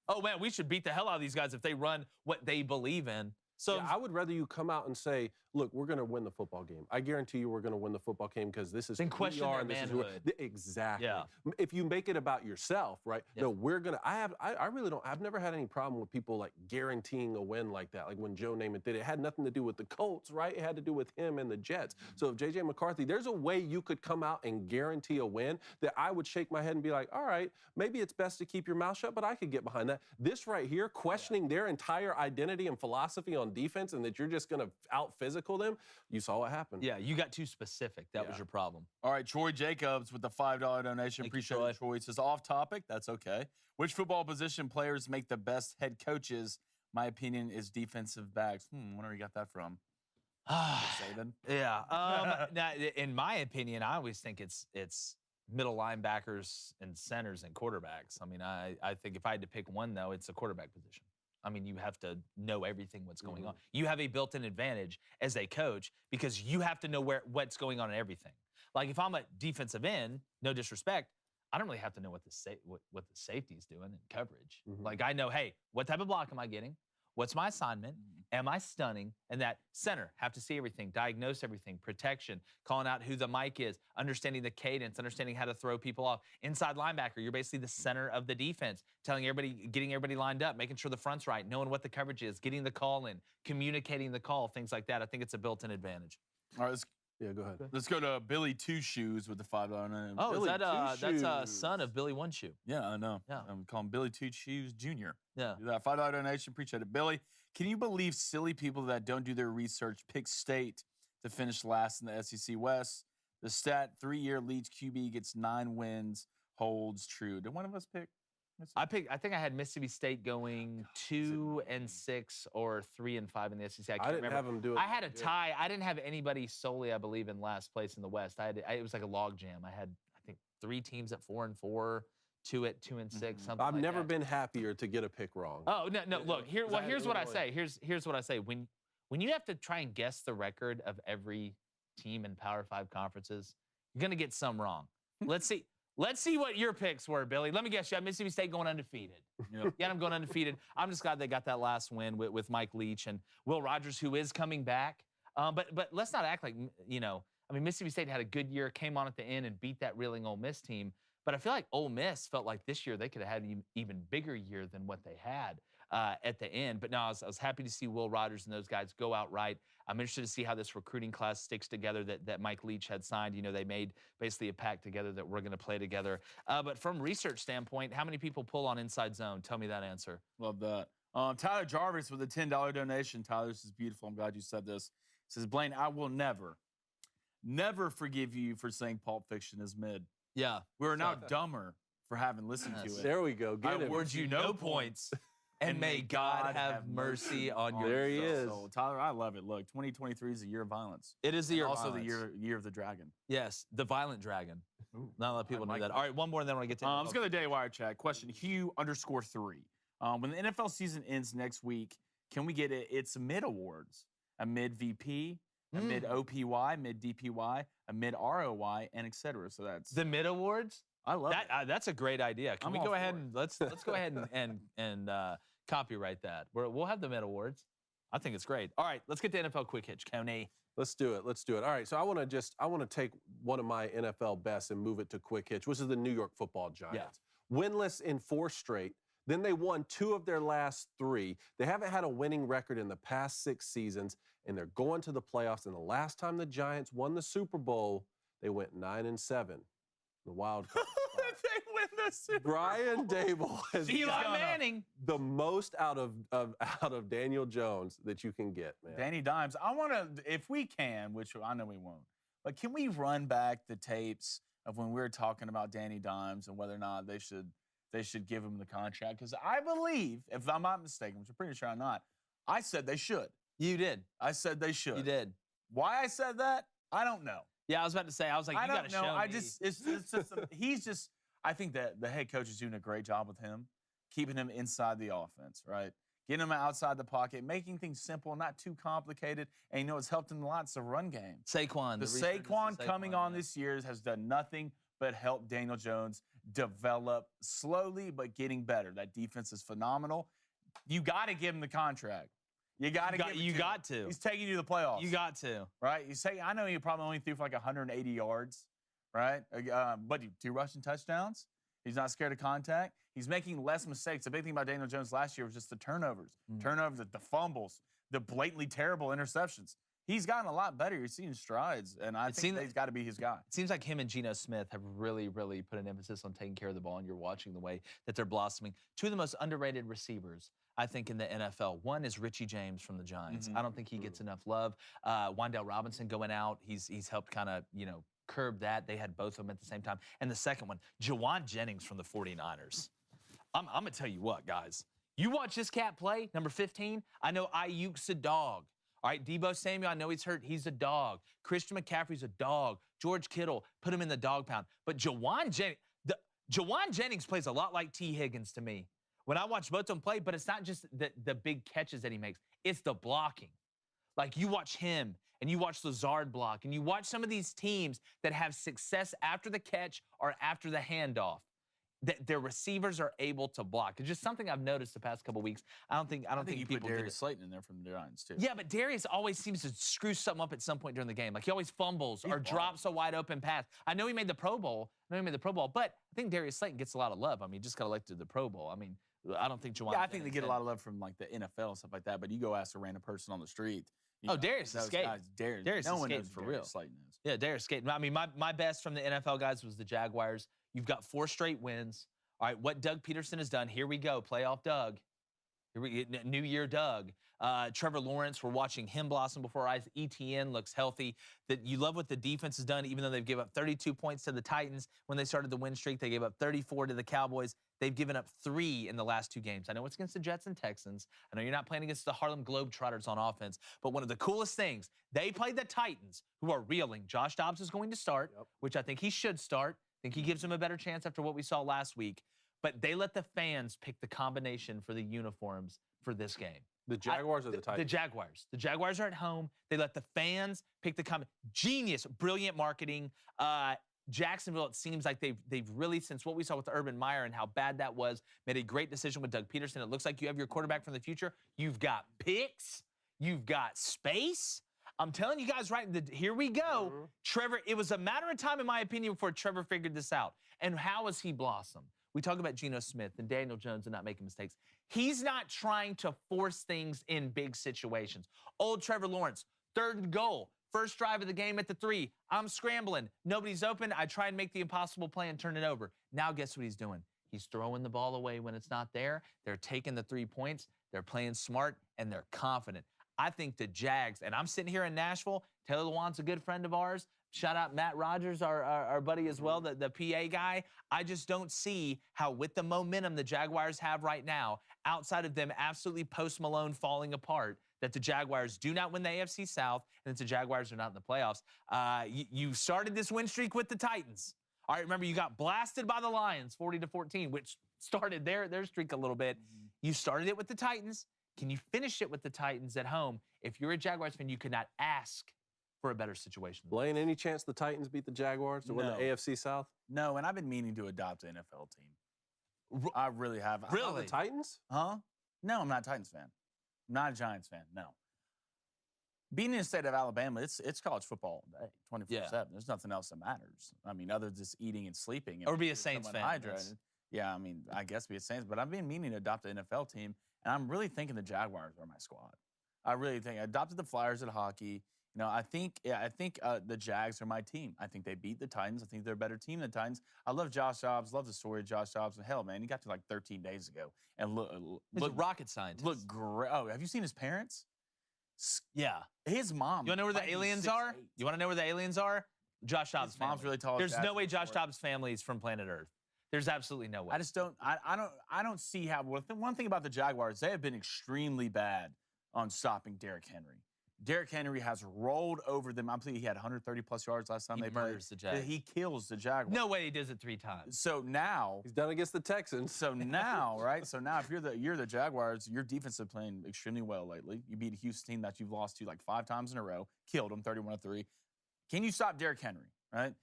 Oh, man, we should beat the hell out of these guys if they run what they believe in. So I would rather you come out and say, look, we're going to win the football game. I guarantee you we're going to win the football game because this is then who question we are. their And this manhood. is who, exactly. Yeah. If you make it about yourself, right? No, we're going to, I really don't, I've never had any problem with people like guaranteeing a win like that. Like when Joe Namath did it. It had nothing to do with the Colts, right? It had to do with him and the Jets. So if J.J. McCarthy, there's a way you could come out and guarantee a win that I would shake my head and be like, all right, maybe it's best to keep your mouth shut, but I could get behind that. This right here, questioning their entire identity and philosophy on defense and that you're just going to out-physical physical them, you saw what happened. Yeah, you got too specific. That was your problem. All right, Troy Jacobs with the $5 donation. Appreciate it, Troy. Says off topic. That's okay. Which football position players make the best head coaches? My opinion is defensive backs. Wonder where you got that from. Yeah. Now, in my opinion, I always think it's middle linebackers and centers and quarterbacks. I mean, I think if I had to pick one, though, it's a quarterback position. I mean, you have to know everything what's going on. You have a built-in advantage as a coach because you have to know what's going on in everything. Like if I'm a defensive end, no disrespect, I don't really have to know what the safety's doing in coverage. Like I know, hey, what type of block am I getting? What's my assignment? Am I stunning? And that center, have to see everything, diagnose everything, protection, calling out who the mic is, understanding the cadence, understanding how to throw people off. Inside linebacker, you're basically the center of the defense, telling everybody, getting everybody lined up, making sure the front's right, knowing what the coverage is, getting the call in, communicating the call, things like that. I think it's a built-in advantage. All right, go ahead. Let's go to Billy Two Shoes with the $5 donation. Oh, Billy that's a son of Billy One Shoe. Yeah, I know. Yeah. I'm calling Billy Two Shoes Jr. Yeah. Do that $5 donation. Appreciate it. Billy, can you believe silly people that don't do their research pick State to finish last in the SEC West? The stat 3-year leads QB gets 9 wins holds true. Did one of us pick? I think I had Mississippi State going 2-6 or 3-5 in the SEC. I can't didn't remember. have them do it. I had a tie. I didn't have anybody solely, I believe, in last place in the West. It was like a log jam. I had, I think, 3 teams at 4-4, 2 at 2-6, something I've like never that. been happier to get a pick wrong. Oh no! Look, here's what I say. Here's what I say. When you have to try and guess the record of every team in Power 5 conferences, you're gonna get some wrong. Let's see. Let's see what your picks were, Billy. Let me guess. You have Mississippi State going undefeated. Yeah, I'm going undefeated. I'm just glad they got that last win with Mike Leach and Will Rogers, who is coming back. But let's not act like, I mean, Mississippi State had a good year, came on at the end and beat that reeling Ole Miss team. But I feel like Ole Miss felt like this year they could have had an even bigger year than what they had at the end. But no, I was happy to see Will Rogers and those guys go out right. I'm interested to see how this recruiting class sticks together that Mike Leach had signed. They made basically a pact together that we're going to play together. But from research standpoint, how many people pull on Inside Zone? Tell me that answer. Love that. Tyler Jarvis with a $10 donation. Tyler, this is beautiful. I'm glad you said this. He says, Blaine, I will never forgive you for saying Pulp Fiction is mid. Yeah. We're now dumber for having listened to it. There we go. I Get it. award you no points. And may God have mercy on your There he is. soul. Tyler, I love it. Look, 2023 is a year of violence. It is the year of Also violence. the year of the dragon. Yes, the violent dragon. Not a lot of people know like that. that. All right, one more, and then we're going to get to Let's go to the Daily Wire chat. Question Hugh_3. When the NFL season ends next week, can we get its mid awards? A mid VP, a mid OPY, mid DPY, a mid ROY, and etc. So that's the mid awards. I love that. That's a great idea. Can I'm we all go ahead for and let's go ahead and copyright that? We'll have the mid awards. I think it's great. All right, let's get to NFL quick hitch, Coney. Let's do it. Let's do it. All right. So I want to take one of my NFL bests and move it to quick hitch, which is the New York Football Giants. Winless in 4 straight. Then they won 2 of their last 3. They haven't had a winning record in the past 6 seasons, and they're going to the playoffs. And the last time the Giants won the Super Bowl, they went 9-7. The wild card. they win the Super Brian Dable has Eli got Manning. the most out of Daniel Jones that you can get, man. Danny Dimes. I want to, if we can, which I know we won't, but can we run back the tapes of when we were talking about Danny Dimes and whether or not they should give him the contract? Because I believe, if I'm not mistaken, which I'm pretty sure I'm not, I said they should. You did. I said they should. You did. Why I said that, I don't know. Yeah, I was about to say. I was like, you got to show me. He's just. I think that the head coach is doing a great job with him, keeping him inside the offense, right? Getting him outside the pocket, making things simple, not too complicated. And it's helped him a lot. It's a run game. Saquon. The Saquon coming on this year has done nothing but help Daniel Jones develop slowly, but getting better. That defense is phenomenal. You got to give him the contract. You got to give it to him. got to. He's taking you to the playoffs. You got to. Right? You say, I know he probably only threw for like 180 yards, right? But 2 rushing touchdowns. He's not scared of contact. He's making less mistakes. The big thing about Daniel Jones last year was just the turnovers. Turnovers, the fumbles, the blatantly terrible interceptions. he's gotten a lot better. He's seen strides, and I think he's got to be his guy. It seems like him and Geno Smith have really, really put an emphasis on taking care of the ball, and you're watching the way that they're blossoming. Two of the most underrated receivers, I think, in the NFL. One is Richie James from the Giants. I don't think he gets enough love. Wan'Dale Robinson going out, he's helped kind of, curb that. They had both of them at the same time. And the second one, Jawan Jennings from the 49ers. I'm going to tell you what, guys. You watch this cat play, number 15. I know Ayuk's a dog. All right, Deebo Samuel, I know he's hurt. He's a dog. Christian McCaffrey's a dog. George Kittle, put him in the dog pound. But Jawan Jennings plays a lot like T. Higgins to me when I watch both of them play, but it's not just the big catches that he makes. It's the blocking. Like, you watch him, and you watch Lazard block, and you watch some of these teams that have success after the catch or after the handoff. Their receivers are able to block. It's just something I've noticed the past couple weeks. I don't think you people put Darius Slayton in there from the Giants too. Yeah, but Darius always seems to screw something up at some point during the game. Like, he always fumbles or drops a wide open pass. I know he made the Pro Bowl. But I think Darius Slayton gets a lot of love. I mean, he just got elected to the Pro Bowl. I mean, I don't think Jawan. Yeah, I think they get a lot of love from like the NFL and stuff like that. But you go ask a random person on the street. Darius is skating. Darius no is one skating knows for Darius real. Slayton is. Yeah, Darius skating. I mean, my best from the NFL guys was the Jaguars. You've got 4 straight wins. All right, what Doug Peterson has done. Here we go, playoff Doug. New Year Doug. Trevor Lawrence, we're watching him blossom before our eyes. ETN looks healthy. You love what the defense has done, even though they've given up 32 points to the Titans when they started the win streak. They gave up 34 to the Cowboys. They've given up 3 in the last 2 games. I know it's against the Jets and Texans. I know you're not playing against the Harlem Globetrotters on offense, but one of the coolest things, they played the Titans, who are reeling. Josh Dobbs is going to start, which I think he should start. I think he gives him a better chance after what we saw last week. But they let the fans pick the combination for the uniforms for this game. The Jaguars or the Titans? The Jaguars. The Jaguars are at home. They let the fans pick the genius, brilliant marketing. Jacksonville, it seems like they've really, since what we saw with Urban Meyer and how bad that was, made a great decision with Doug Peterson. It looks like you have your quarterback from the future. You've got picks. You've got space. I'm telling you guys, right, here we go. Trevor, it was a matter of time, in my opinion, before Trevor figured this out. And how has he blossomed? We talk about Geno Smith and Daniel Jones and not making mistakes. He's not trying to force things in big situations. Old Trevor Lawrence, 3rd and goal. First drive of the game at the 3. I'm scrambling. Nobody's open. I try and make the impossible play and turn it over. Now guess what he's doing? He's throwing the ball away when it's not there. They're taking the 3 points. They're playing smart, and they're confident. I think the Jags, and I'm sitting here in Nashville. Taylor Lewan's a good friend of ours. Shout out Matt Rogers, our buddy as well, the PA guy. I just don't see how, with the momentum the Jaguars have right now, outside of them absolutely Post Malone falling apart, that the Jaguars do not win the AFC South and that the Jaguars are not in the playoffs. You started this win streak with the Titans. All right, remember, you got blasted by the Lions 40-14, which started their streak a little bit. You started it with the Titans. Can you finish it with the Titans at home? If you're a Jaguars fan, you could not ask for a better situation. Blaine, any chance the Titans beat the Jaguars to win the AFC South? No, and I've been meaning to adopt an NFL team. I really have. Really? The Titans? Huh? No, I'm not a Titans fan. I'm not a Giants fan, no. Being in the state of Alabama, it's college football all day, 24/7. There's nothing else that matters. I mean, other than just eating and sleeping. Or be a Saints fan. Yeah, I mean, I guess be a Saints, but I've been meaning to adopt an NFL team, and I'm really thinking the Jaguars are my squad. I really think. I adopted the Flyers at hockey. You know, I think the Jags are my team. I think they beat the Titans. I think they're a better team than the Titans. I love Josh Dobbs. Love the story of Josh Dobbs. And hell, man, he got to like 13 days ago and look rocket scientist. Look great. Oh, have you seen his parents? Yeah, his mom. You want to know where the aliens are? You want to know where the aliens are? Josh Dobbs' His mom's really tall. There's no way Josh Dobbs' family is from planet Earth. There's absolutely no way. I just don't. I don't see how. One thing about the Jaguars, they have been extremely bad on stopping Derrick Henry. Derrick Henry has rolled over them. I'm thinking he had 130-plus yards last time they played. He murders the Jags. He kills the Jaguars. No way he does it 3 times. So now he's done against the Texans. So now, right? So now, if you're the Jaguars, your defense is playing extremely well lately. You beat a Houston team that you've lost to like 5 times in a row, killed them 31-3. Can you stop Derrick Henry? Right?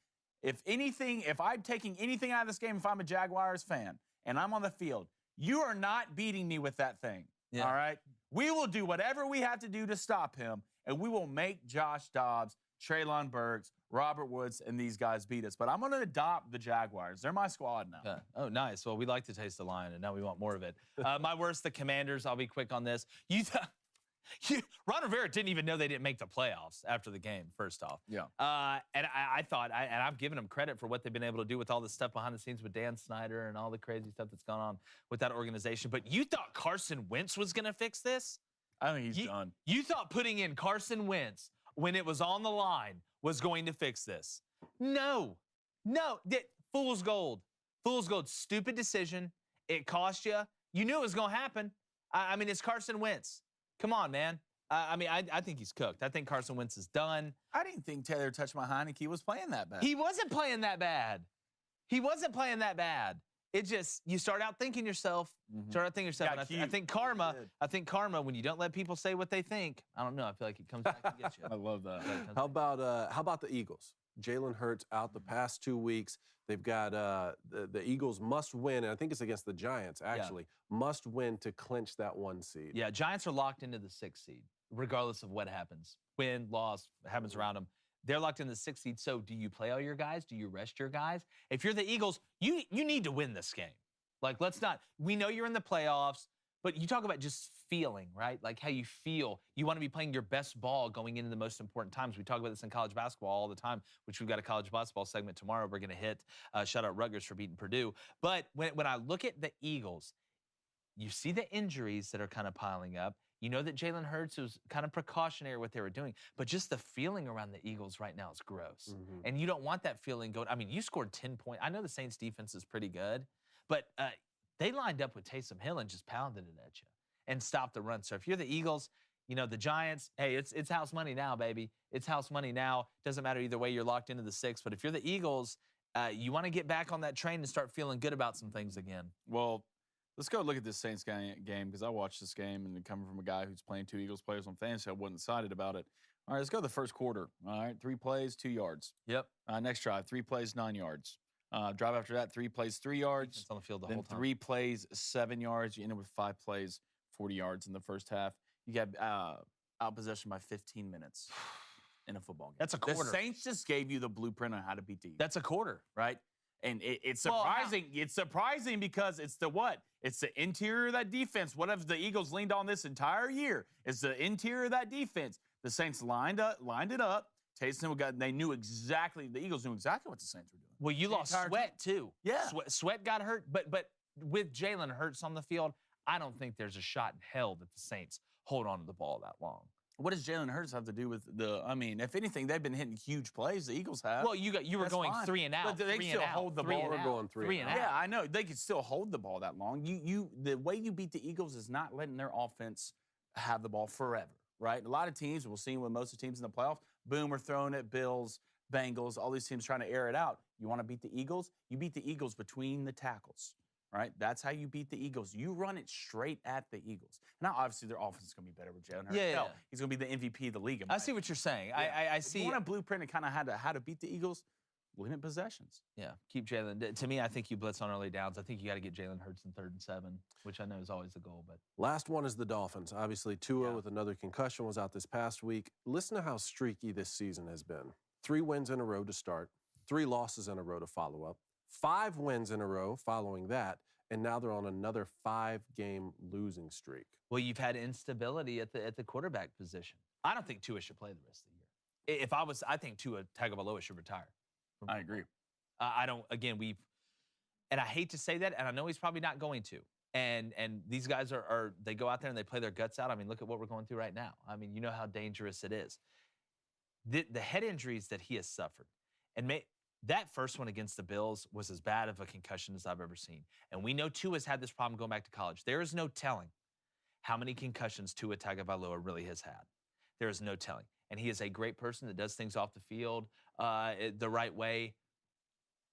If I'm taking anything out of this game, if I'm a Jaguars fan and I'm on the field, you are not beating me with that thing. Yeah. All right? We will do whatever we have to do to stop him, and we will make Josh Dobbs, Treylon Burks, Robert Woods, and these guys beat us. But I'm going to adopt the Jaguars. They're my squad now. Yeah. Oh, nice. Well, we like to taste the lion, and now we want more of it. My worst, the Commanders. I'll be quick on this. Ron Rivera didn't even know they didn't make the playoffs after the game, first off. Yeah. And I thought, and I've given them credit for what they've been able to do with all the stuff behind the scenes with Dan Snyder and all the crazy stuff that's gone on with that organization. But you thought Carson Wentz was going to fix this? I think he's done. You thought putting in Carson Wentz when it was on the line was going to fix this. No. Fool's gold. Fool's gold. Stupid decision. It cost you. You knew it was going to happen. I mean, it's Carson Wentz. Come on, man. I think he's cooked. I think Carson Wentz is done. I didn't think Taylor Touch My Heineke was playing that bad. He wasn't playing that bad. It just, you start out thinking yourself. And I think karma, when you don't let people say what they think, I don't know. I feel like it comes back and gets you. I love that. How about the Eagles? Jalen Hurts out the past 2 weeks. They've got the Eagles must win, and I think it's against the Giants, actually. Must win to clinch that 1 seed. Yeah, Giants are locked into the 6th seed, regardless of what happens. Win, loss, happens around them. They're locked in the 6th seed. So do you play all your guys? Do you rest your guys? If you're the Eagles, you need to win this game. Like, let's not. We know you're in the playoffs, but you talk about just feeling, right? Like how you feel. You want to be playing your best ball going into the most important times. We talk about this in college basketball all the time, which we've got a college basketball segment tomorrow. We're going to hit. Shout out Rutgers for beating Purdue. But when I look at the Eagles, you see the injuries that are kind of piling up. You know that Jalen Hurts was kind of precautionary what they were doing, but just the feeling around the Eagles right now is gross. And you don't want that feeling going. I mean, you scored 10 points. I know the Saints defense is pretty good, but they lined up with Taysom Hill and just pounded it at you and stopped the run. So if you're the Eagles, you know, the Giants, hey, it's house money now, baby. It's house money now. Doesn't matter either way, you're locked into the 6th. But if you're the Eagles, you want to get back on that train and start feeling good about some things again. Well, let's go look at this Saints game because I watched this game and coming from a guy who's playing 2 Eagles players on fantasy, I wasn't excited about it. All right, let's go to the first quarter. All right, 3 plays, 2 yards. Yep. Next drive, 3 plays, 9 yards. Drive after that, 3 plays, 3 yards. It's on the field the then whole time. 3 plays, 7 yards. You end up with 5 plays, 40 yards in the first half. You got out possession by 15 minutes in a football game. That's a quarter. The Saints just gave you the blueprint on how to beat the Eagles. That's a quarter. Right? And it's surprising. It's surprising because it's the what? It's the interior of that defense. What have the Eagles leaned on this entire year? It's the interior of that defense. The Saints lined it up. Taysom got. The Eagles knew exactly what the Saints were doing. Well, you lost Sweat too. Yeah. Sweat got hurt, but with Jalen Hurts on the field, I don't think there's a shot in hell that the Saints hold on to the ball that long. What does Jalen Hurts have to do with the? I mean, if anything, they've been hitting huge plays. The Eagles have. Well, you were going fine. 3 and out. But they still hold the ball. We're going 3 and out. Yeah, I know they could still hold the ball that long. The way you beat the Eagles is not letting their offense have the ball forever, right? A lot of teams, we'll see with most of the teams in the playoffs, boom, we're throwing it. Bills, Bengals, all these teams trying to air it out. You want to beat the Eagles? You beat the Eagles between the tackles. Right? That's how you beat the Eagles. You run it straight at the Eagles. Now, obviously, their offense is going to be better with Jalen Hurts. Yeah. He's going to be the MVP of the league. I see what you're saying. Yeah. I see. If you want a blueprint and kind of how to beat the Eagles, limit possessions. Yeah, keep Jalen. To me, I think you blitz on early downs. I think you got to get Jalen Hurts in 3rd and 7, which I know is always the goal. But last one is the Dolphins. Obviously, Tua with another concussion was out this past week. Listen to how streaky this season has been. 3 wins in a row to start, 3 losses in a row to follow up, 5 wins in a row following that. And now they're on another 5-game losing streak. Well, you've had instability at the quarterback position. I don't think Tua should play the rest of the year. I think Tua Tagovailoa should retire. I agree. I don't. Again, and I hate to say that, and I know he's probably not going to. And these guys they go out there and they play their guts out. I mean, look at what we're going through right now. I mean, you know how dangerous it is. The head injuries that he has suffered, and that first one against the Bills was as bad of a concussion as I've ever seen. And we know Tua's had this problem going back to college. There is no telling how many concussions Tua Tagovailoa really has had. There is no telling. And he is a great person that does things off the field the right way.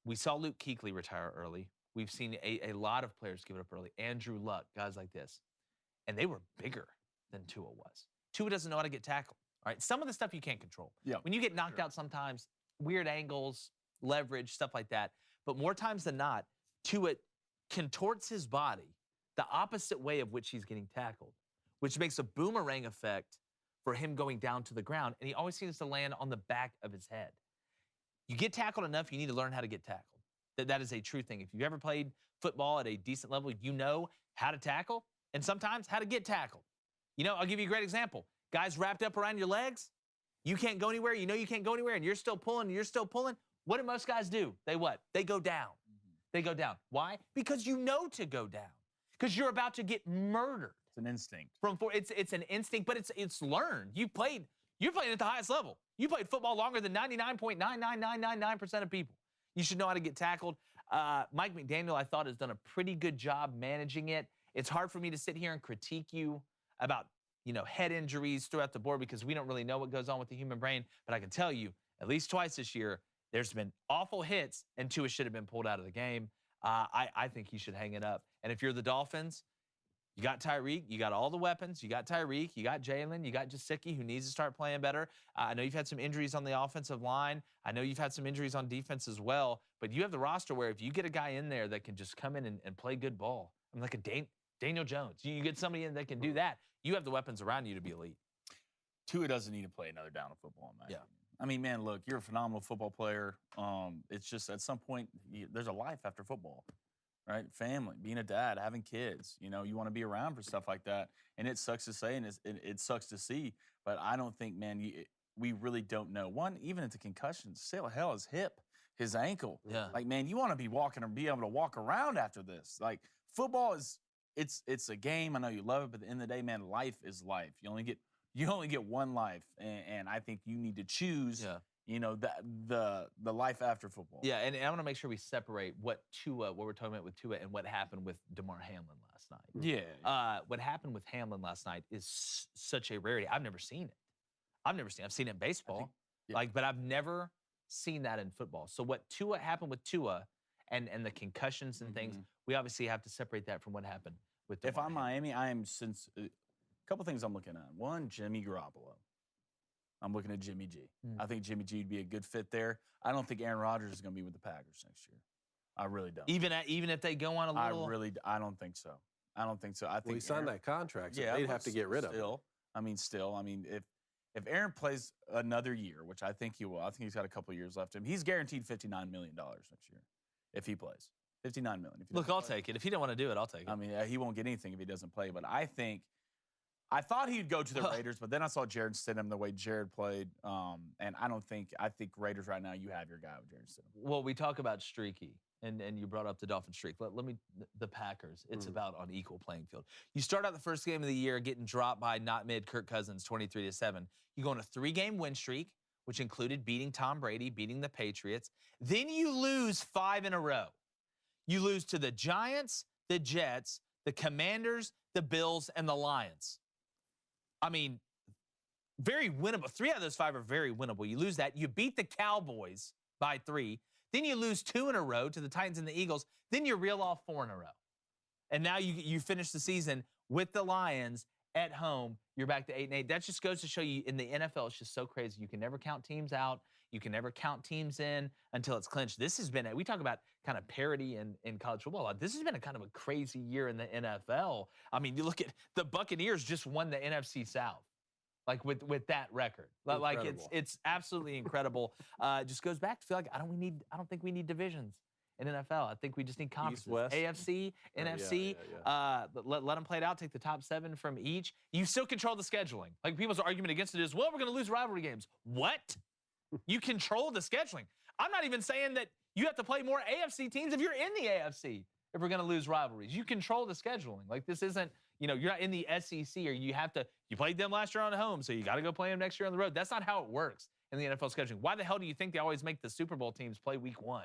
We saw Luke Kuechly retire early. We've seen a lot of players give it up early. Andrew Luck, guys like this. And they were bigger than Tua was. Tua doesn't know how to get tackled. All right, some of the stuff you can't control. Yeah. When you get knocked out sometimes, weird angles, leverage, stuff like that. But more times than not, Tua contorts his body the opposite way of which he's getting tackled, which makes a boomerang effect for him going down to the ground, and he always seems to land on the back of his head. You get tackled enough, you need to learn how to get tackled. That is a true thing. If you've ever played football at a decent level, you know how to tackle and sometimes how to get tackled. You know, I'll give you a great example. Guys wrapped up around your legs, you can't go anywhere. You know you can't go anywhere, and you're still pulling, What do most guys do? They what? They go down. They go down. Why? Because you know to go down. Because you're about to get murdered. It's an instinct. It's an instinct, but it's learned. You're playing at the highest level. You played football longer than 99.99999% of people. You should know how to get tackled. Mike McDaniel, I thought, has done a pretty good job managing it. It's hard for me to sit here and critique you about, head injuries throughout the board because we don't really know what goes on with the human brain. But I can tell you, at least twice this year, there's been awful hits, and Tua should have been pulled out of the game. I think he should hang it up. And if you're the Dolphins, you got Tyreek, you got all the weapons. You got Tyreek, you got Jalen, you got Gesicki, who needs to start playing better. I know you've had some injuries on the offensive line. I know you've had some injuries on defense as well. But you have the roster where if you get a guy in there that can just come in and play good ball, I'm like a Daniel Jones. You get somebody in that can do that. You have the weapons around you to be elite. Tua doesn't need to play another down of football, in my opinion. I mean, man, look, you're a phenomenal football player. It's just at some point, there's a life after football, right? Family, being a dad, having kids. You want to be around for stuff like that. And it sucks to say, and it sucks to see. But I don't think, man, we really don't know. One, even at the concussions, still hell, his hip, his ankle. Yeah. Like, man, you want to be walking or be able to walk around after this. Like, football is, it's a game. I know you love it, but at the end of the day, man, life is life. You only get one life, and I think you need to choose, the life after football. Yeah, and I want to make sure we separate what we're talking about with Tua and what happened with Damar Hamlin last night. Yeah. What happened with Hamlin last night is such a rarity. I've never seen it. I've seen it in baseball, but I've never seen that in football. So what happened with Tua and the concussions and things, we obviously have to separate that from what happened with Damar If I'm Hamlin. Miami, I am a couple things I'm looking at. One, Jimmy Garoppolo. I'm looking at Jimmy G. I think Jimmy G would be a good fit there. I don't think Aaron Rodgers is going to be with the Packers next year. I really don't. Even if they go on a little. I don't think so. I think he signed that contract, so they'd have to get rid of him. If Aaron plays another year, which I think he will, I think he's got a couple of years left in him. He's guaranteed $59 million next year if he plays. $59 million. Look, I'll take it. If he don't want to do it, I'll take it. I mean, he won't get anything if he doesn't play. But I thought he'd go to the Raiders, but then I saw Jared Stidham the way Jared played, and I think Raiders right now, you have your guy with Jared Stidham. Well, we talk about streaky, and you brought up the Dolphin streak. The Packers. It's about on equal playing field. You start out the first game of the year getting dropped by not mid Kirk Cousins, 23-7. You go on a 3-game win streak, which included beating Tom Brady, beating the Patriots. Then you lose 5 in a row. You lose to the Giants, the Jets, the Commanders, the Bills, and the Lions. I mean, very winnable. 3 out of those 5 are very winnable. You lose that. You beat the Cowboys by 3. Then you lose 2 in a row to the Titans and the Eagles. Then you reel off 4 in a row. And now you finish the season with the Lions at home. You're back to 8-8. That just goes to show you in the NFL, it's just so crazy. You can never count teams out. You can never count teams in until it's clinched. This has been, we talk about kind of parity in college football. This has been a kind of a crazy year in the NFL. I mean, you look at the Buccaneers just won the NFC South, like with that record. Incredible. Like it's absolutely incredible. It just goes back to feel like I don't think we need divisions in NFL. I think we just need conferences. East, West. AFC, NFC. Let them play it out. Take the top 7 from each. You still control the scheduling. Like people's argument against it is, well, we're going to lose rivalry games. What? You control the scheduling. I'm not even saying that you have to play more AFC teams if you're in the AFC if we're going to lose rivalries. You control the scheduling. Like this isn't, you're not in the SEC or you played them last year on home, so you got to go play them next year on the road. That's not how it works in the NFL scheduling. Why the hell do you think they always make the Super Bowl teams play week 1?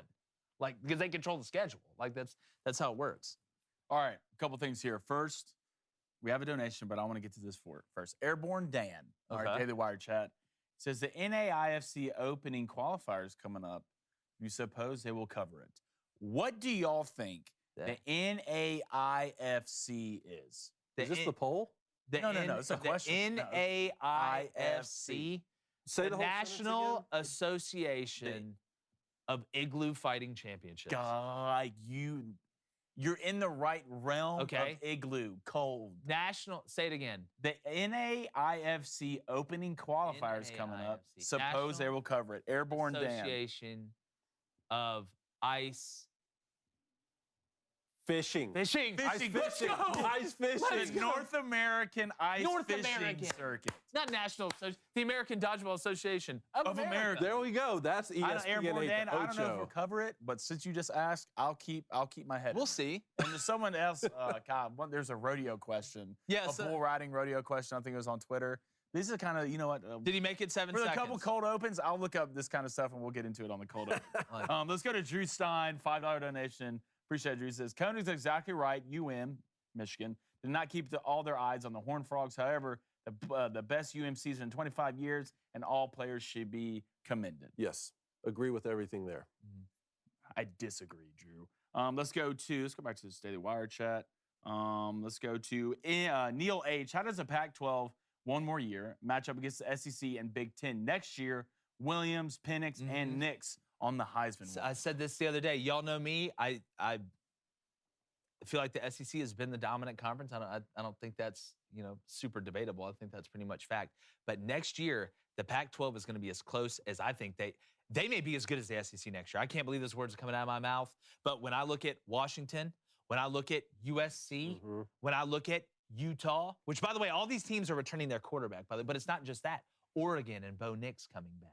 Like, because they control the schedule. Like that's how it works. All right, a couple things here. First, we have a donation, but I want to get to this first. Airborne Dan, our Daily Wire chat, says the NAIFC opening qualifiers coming up. You suppose they will cover it. What do y'all think the NAIFC is? Is this the poll? No. It's a question. NAIFC, Say the whole National Association of Igloo Fighting Championships. God, you're in the right realm of igloo, cold. Say it again. The NAIFC opening qualifiers coming up. Suppose they will cover it. Airborne Dan. Association of Ice Fishing. Fishing. Ice fishing. Let's go. Ice fishing. Let's The go. North American Ice Fishing American. Circuit. Not National Association. The American Dodgeball Association of America. There we go. That's ESPN. Airborne Dan, I don't know if Ocho. we'll cover it, but since you just asked, I'll keep my head. We'll in. see. And there's someone else, God, there's a rodeo question. Yes, a bull riding rodeo question. I think it was on Twitter. This is kind of, you know what? Did he make it 7 For seconds? a couple cold opens, I'll look up this kind of stuff and we'll get into it on the cold open. Let's go to Drew Stein, $5 donation. Appreciate it, Drew. Says, Coney's exactly right. Michigan, did not keep all their eyes on the Horned Frogs. However, the best season in 25 years, and all players should be commended. Yes. Agree with everything there. I disagree, Drew. Let's go back to the Daily Wire chat. Let's go to Neil H. How does the Pac-12 one more year match up against the SEC and Big Ten next year? Williams, Penix, and Nix on the Heisman. I said this the other day. Y'all know me. I feel like the SEC has been the dominant conference. I don't think that's super debatable. I think that's pretty much fact. But next year, the Pac-12 is going to be as close as I think they may be as good as the SEC next year. I can't believe those words are coming out of my mouth. But when I look at Washington, when I look at USC, when I look at Utah, which, by the way, all these teams are returning their quarterback, by the way, but it's not just that. Oregon and Bo Nix coming back.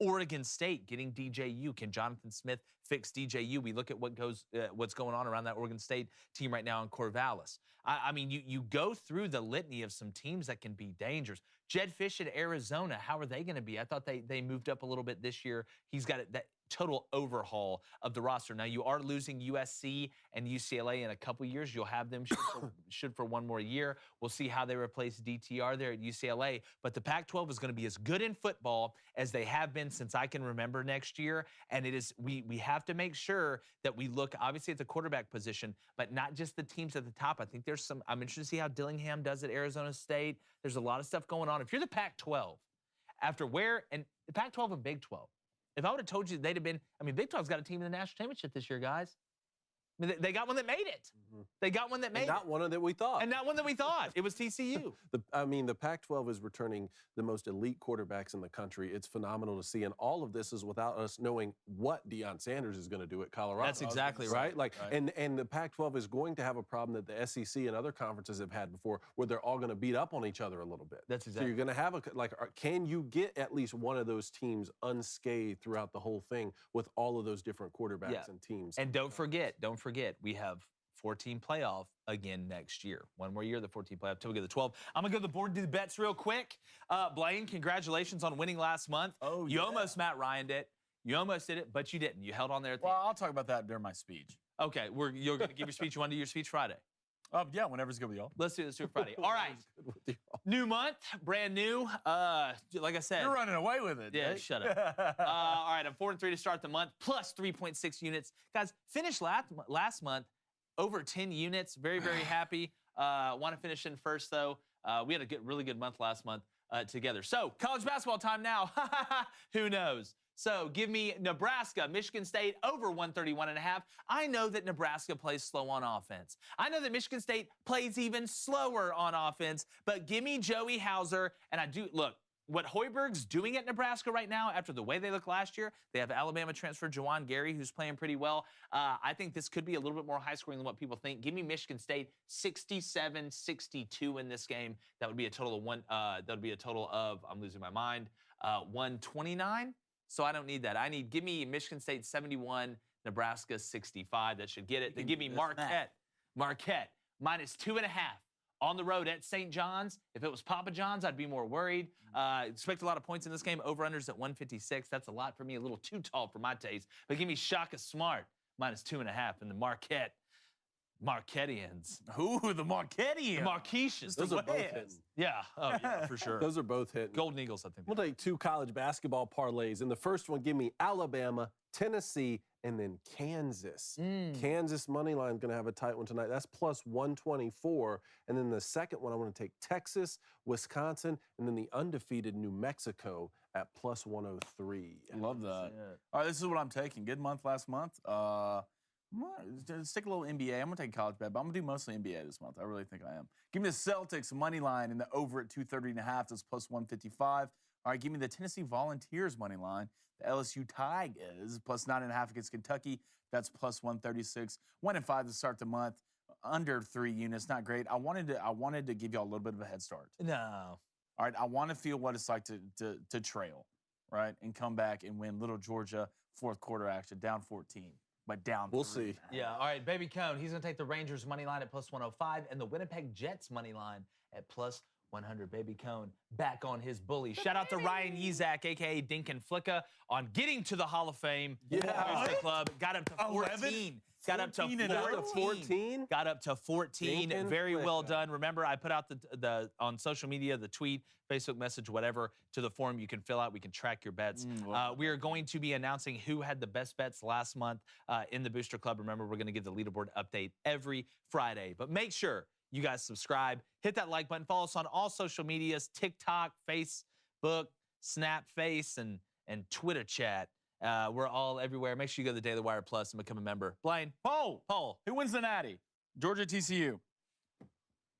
Oregon State getting DJU. Can Jonathan Smith fix DJU? We look at what's going on around that Oregon State team right now in Corvallis. I mean, you go through the litany of some teams that can be dangerous. Jed Fish at Arizona, how are they going to be? I thought they moved up a little bit this year. He's got that total overhaul of the roster. Now, you are losing USC and UCLA in a couple years. You'll have them should for one more year. We'll see how they replace DTR there at UCLA. But the Pac-12 is going to be as good in football as they have been since I can remember next year. And it is we have to make sure that we look, obviously, at the quarterback position, but not just the teams at the top. I think I'm interested to see how Dillingham does at Arizona State. There's a lot of stuff going on. If you're the Pac-12, and the Pac-12 and Big 12, if I would have told you they'd have been, Big 12's got a team in the national championship this year, guys. They got one that made it. They got one that made it. Not one that we thought. And not one that we thought. It was TCU. The Pac-12 is returning the most elite quarterbacks in the country. It's phenomenal to see. And all of this is without us knowing what Deion Sanders is going to do at Colorado. That's exactly right. Right? And the Pac-12 is going to have a problem that the SEC and other conferences have had before, where they're all going to beat up on each other a little bit. That's exactly. So you're going to have can you get at least one of those teams unscathed throughout the whole thing with all of those different quarterbacks and teams? And don't forget, we have 14 playoff again next year. One more year, the 14 playoff till we get the 12. I'm gonna go to the board, do the bets real quick. Blaine, congratulations on winning last month. Oh, you almost Matt Ryan'd it. You almost did it, but you didn't. You held on there at the Well, I'll talk about that during my speech. Okay, you're gonna give your speech. You want to do your speech Friday? Yeah, whenever's good with y'all. Let's do it Friday. All right. New month, brand new. Like I said, You're running away with it. Yeah, Nate. shut up. All right, I'm 4-3 to start the month, plus 3.6 units. Guys, finished last month over 10 units. Very, very happy. Want to finish in first, though. We had a really good month last month together. So, college basketball time now. Who knows? So, give me Nebraska, Michigan State over 131.5. I know that Nebraska plays slow on offense. I know that Michigan State plays even slower on offense, but give me Joey Hauser. And look, what Hoiberg's doing at Nebraska right now, after the way they looked last year, they have Alabama transfer Jawan Gary, who's playing pretty well. I think this could be a little bit more high scoring than what people think. Give me Michigan State 67-62 in this game. That would be a total of I'm losing my mind, 129. So I don't need that. Give me Michigan State 71, Nebraska 65. That should get it. Then give me Marquette minus 2.5 on the road at St. John's. If it was Papa John's, I'd be more worried. Expect a lot of points in this game. Over-unders at 156. That's a lot for me, a little too tall for my taste. But give me Shaka Smart minus 2.5 in the Marquettians. Ooh, the Marquettians. The Marquetians. Those are both hitting. Yeah. Oh, yeah, for sure. Those are both hitting. Golden Eagles, I think. We'll take two college basketball parlays. In the first one, give me Alabama, Tennessee, and then Kansas. Kansas money line is going to have a tight one tonight. That's plus 124. And then the second one, I want to take Texas, Wisconsin, and then the undefeated New Mexico at plus 103. I love that. All right, this is what I'm taking. Good month last month. Stick a little NBA. I'm going to take a college bet, but I'm going to do mostly NBA this month. I really think I am. Give me the Celtics money line in the over at 230.5. That's plus 155. All right, give me the Tennessee Volunteers money line. The LSU Tigers plus 9.5 against Kentucky. That's plus 136. 1-5 to start the month. Under 3 units, not great. I wanted to give y'all a little bit of a head start. No. All right, I want to feel what it's like to trail, right, and come back and win. Little Georgia, fourth quarter action, down 14, but down. We'll 3. see. Yeah, all right, Baby Cone, he's going to take the Rangers money line at plus 105 and the Winnipeg Jets money line at plus 100. Baby Cone back on his bully. Shout out to Ryan Yezak, a.k.a. Dinkin Flicka, on getting to the Hall of Fame. Yeah. Booster Club got up to 14. Got up to 14. Got up to 14. Dinkin Very well Flicka. done. Remember, I put out the on social media, the tweet, Facebook message, whatever, to the form you can fill out. We can track your bets. We are going to be announcing who had the best bets last month in the Booster Club. Remember, we're going to give the leaderboard update every Friday. But make sure you guys subscribe, hit that like button, follow us on all social medias, TikTok, Facebook, Snapface, and Twitter chat. We're all everywhere. Make sure you go to the Daily Wire Plus and become a member. Blaine. Poll. Poll. Who wins the Natty? Georgia, TCU.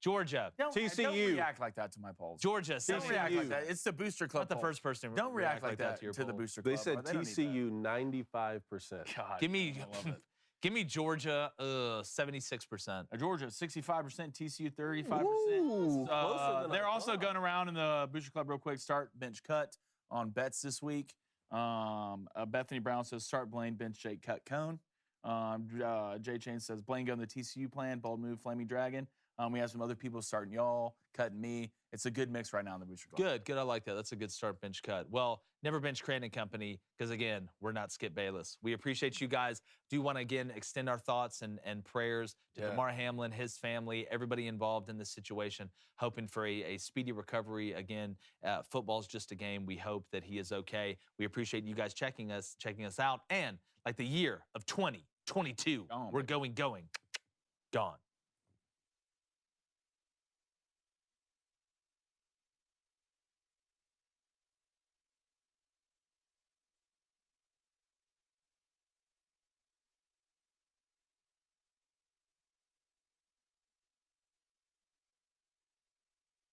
Georgia. Don't react like that to my polls. Georgia. Don't react like that. It's the Booster Club. Not the poll. first person. Don't react like that to your to the poll. Booster They Club. said They don't need that. TCU 95%. God, Give me, I love it. give me Georgia 76%. Georgia, 65%, TCU, 35%. Ooh, closer than They're I also thought. going around in the Booster Club real quick. Start, bench, cut on bets this week. Bethany Brown says start Blaine, bench, Jake, cut, Cone. Jay Chain says Blaine go on the TCU plan, bold move, Flaming Dragon. We have some other people starting y'all, cutting me. It's a good mix right now in the Booster Club. Good. I like that. That's a good start bench cut. Well, never bench Crane and Company because, again, we're not Skip Bayless. We appreciate you guys. Do want to, again, extend our thoughts and prayers to Damar Hamlin, his family, everybody involved in this situation, hoping for a speedy recovery. Again, football's just a game. We hope that he is okay. We appreciate you guys checking us out. And like the year of 2022, we're going. Gone.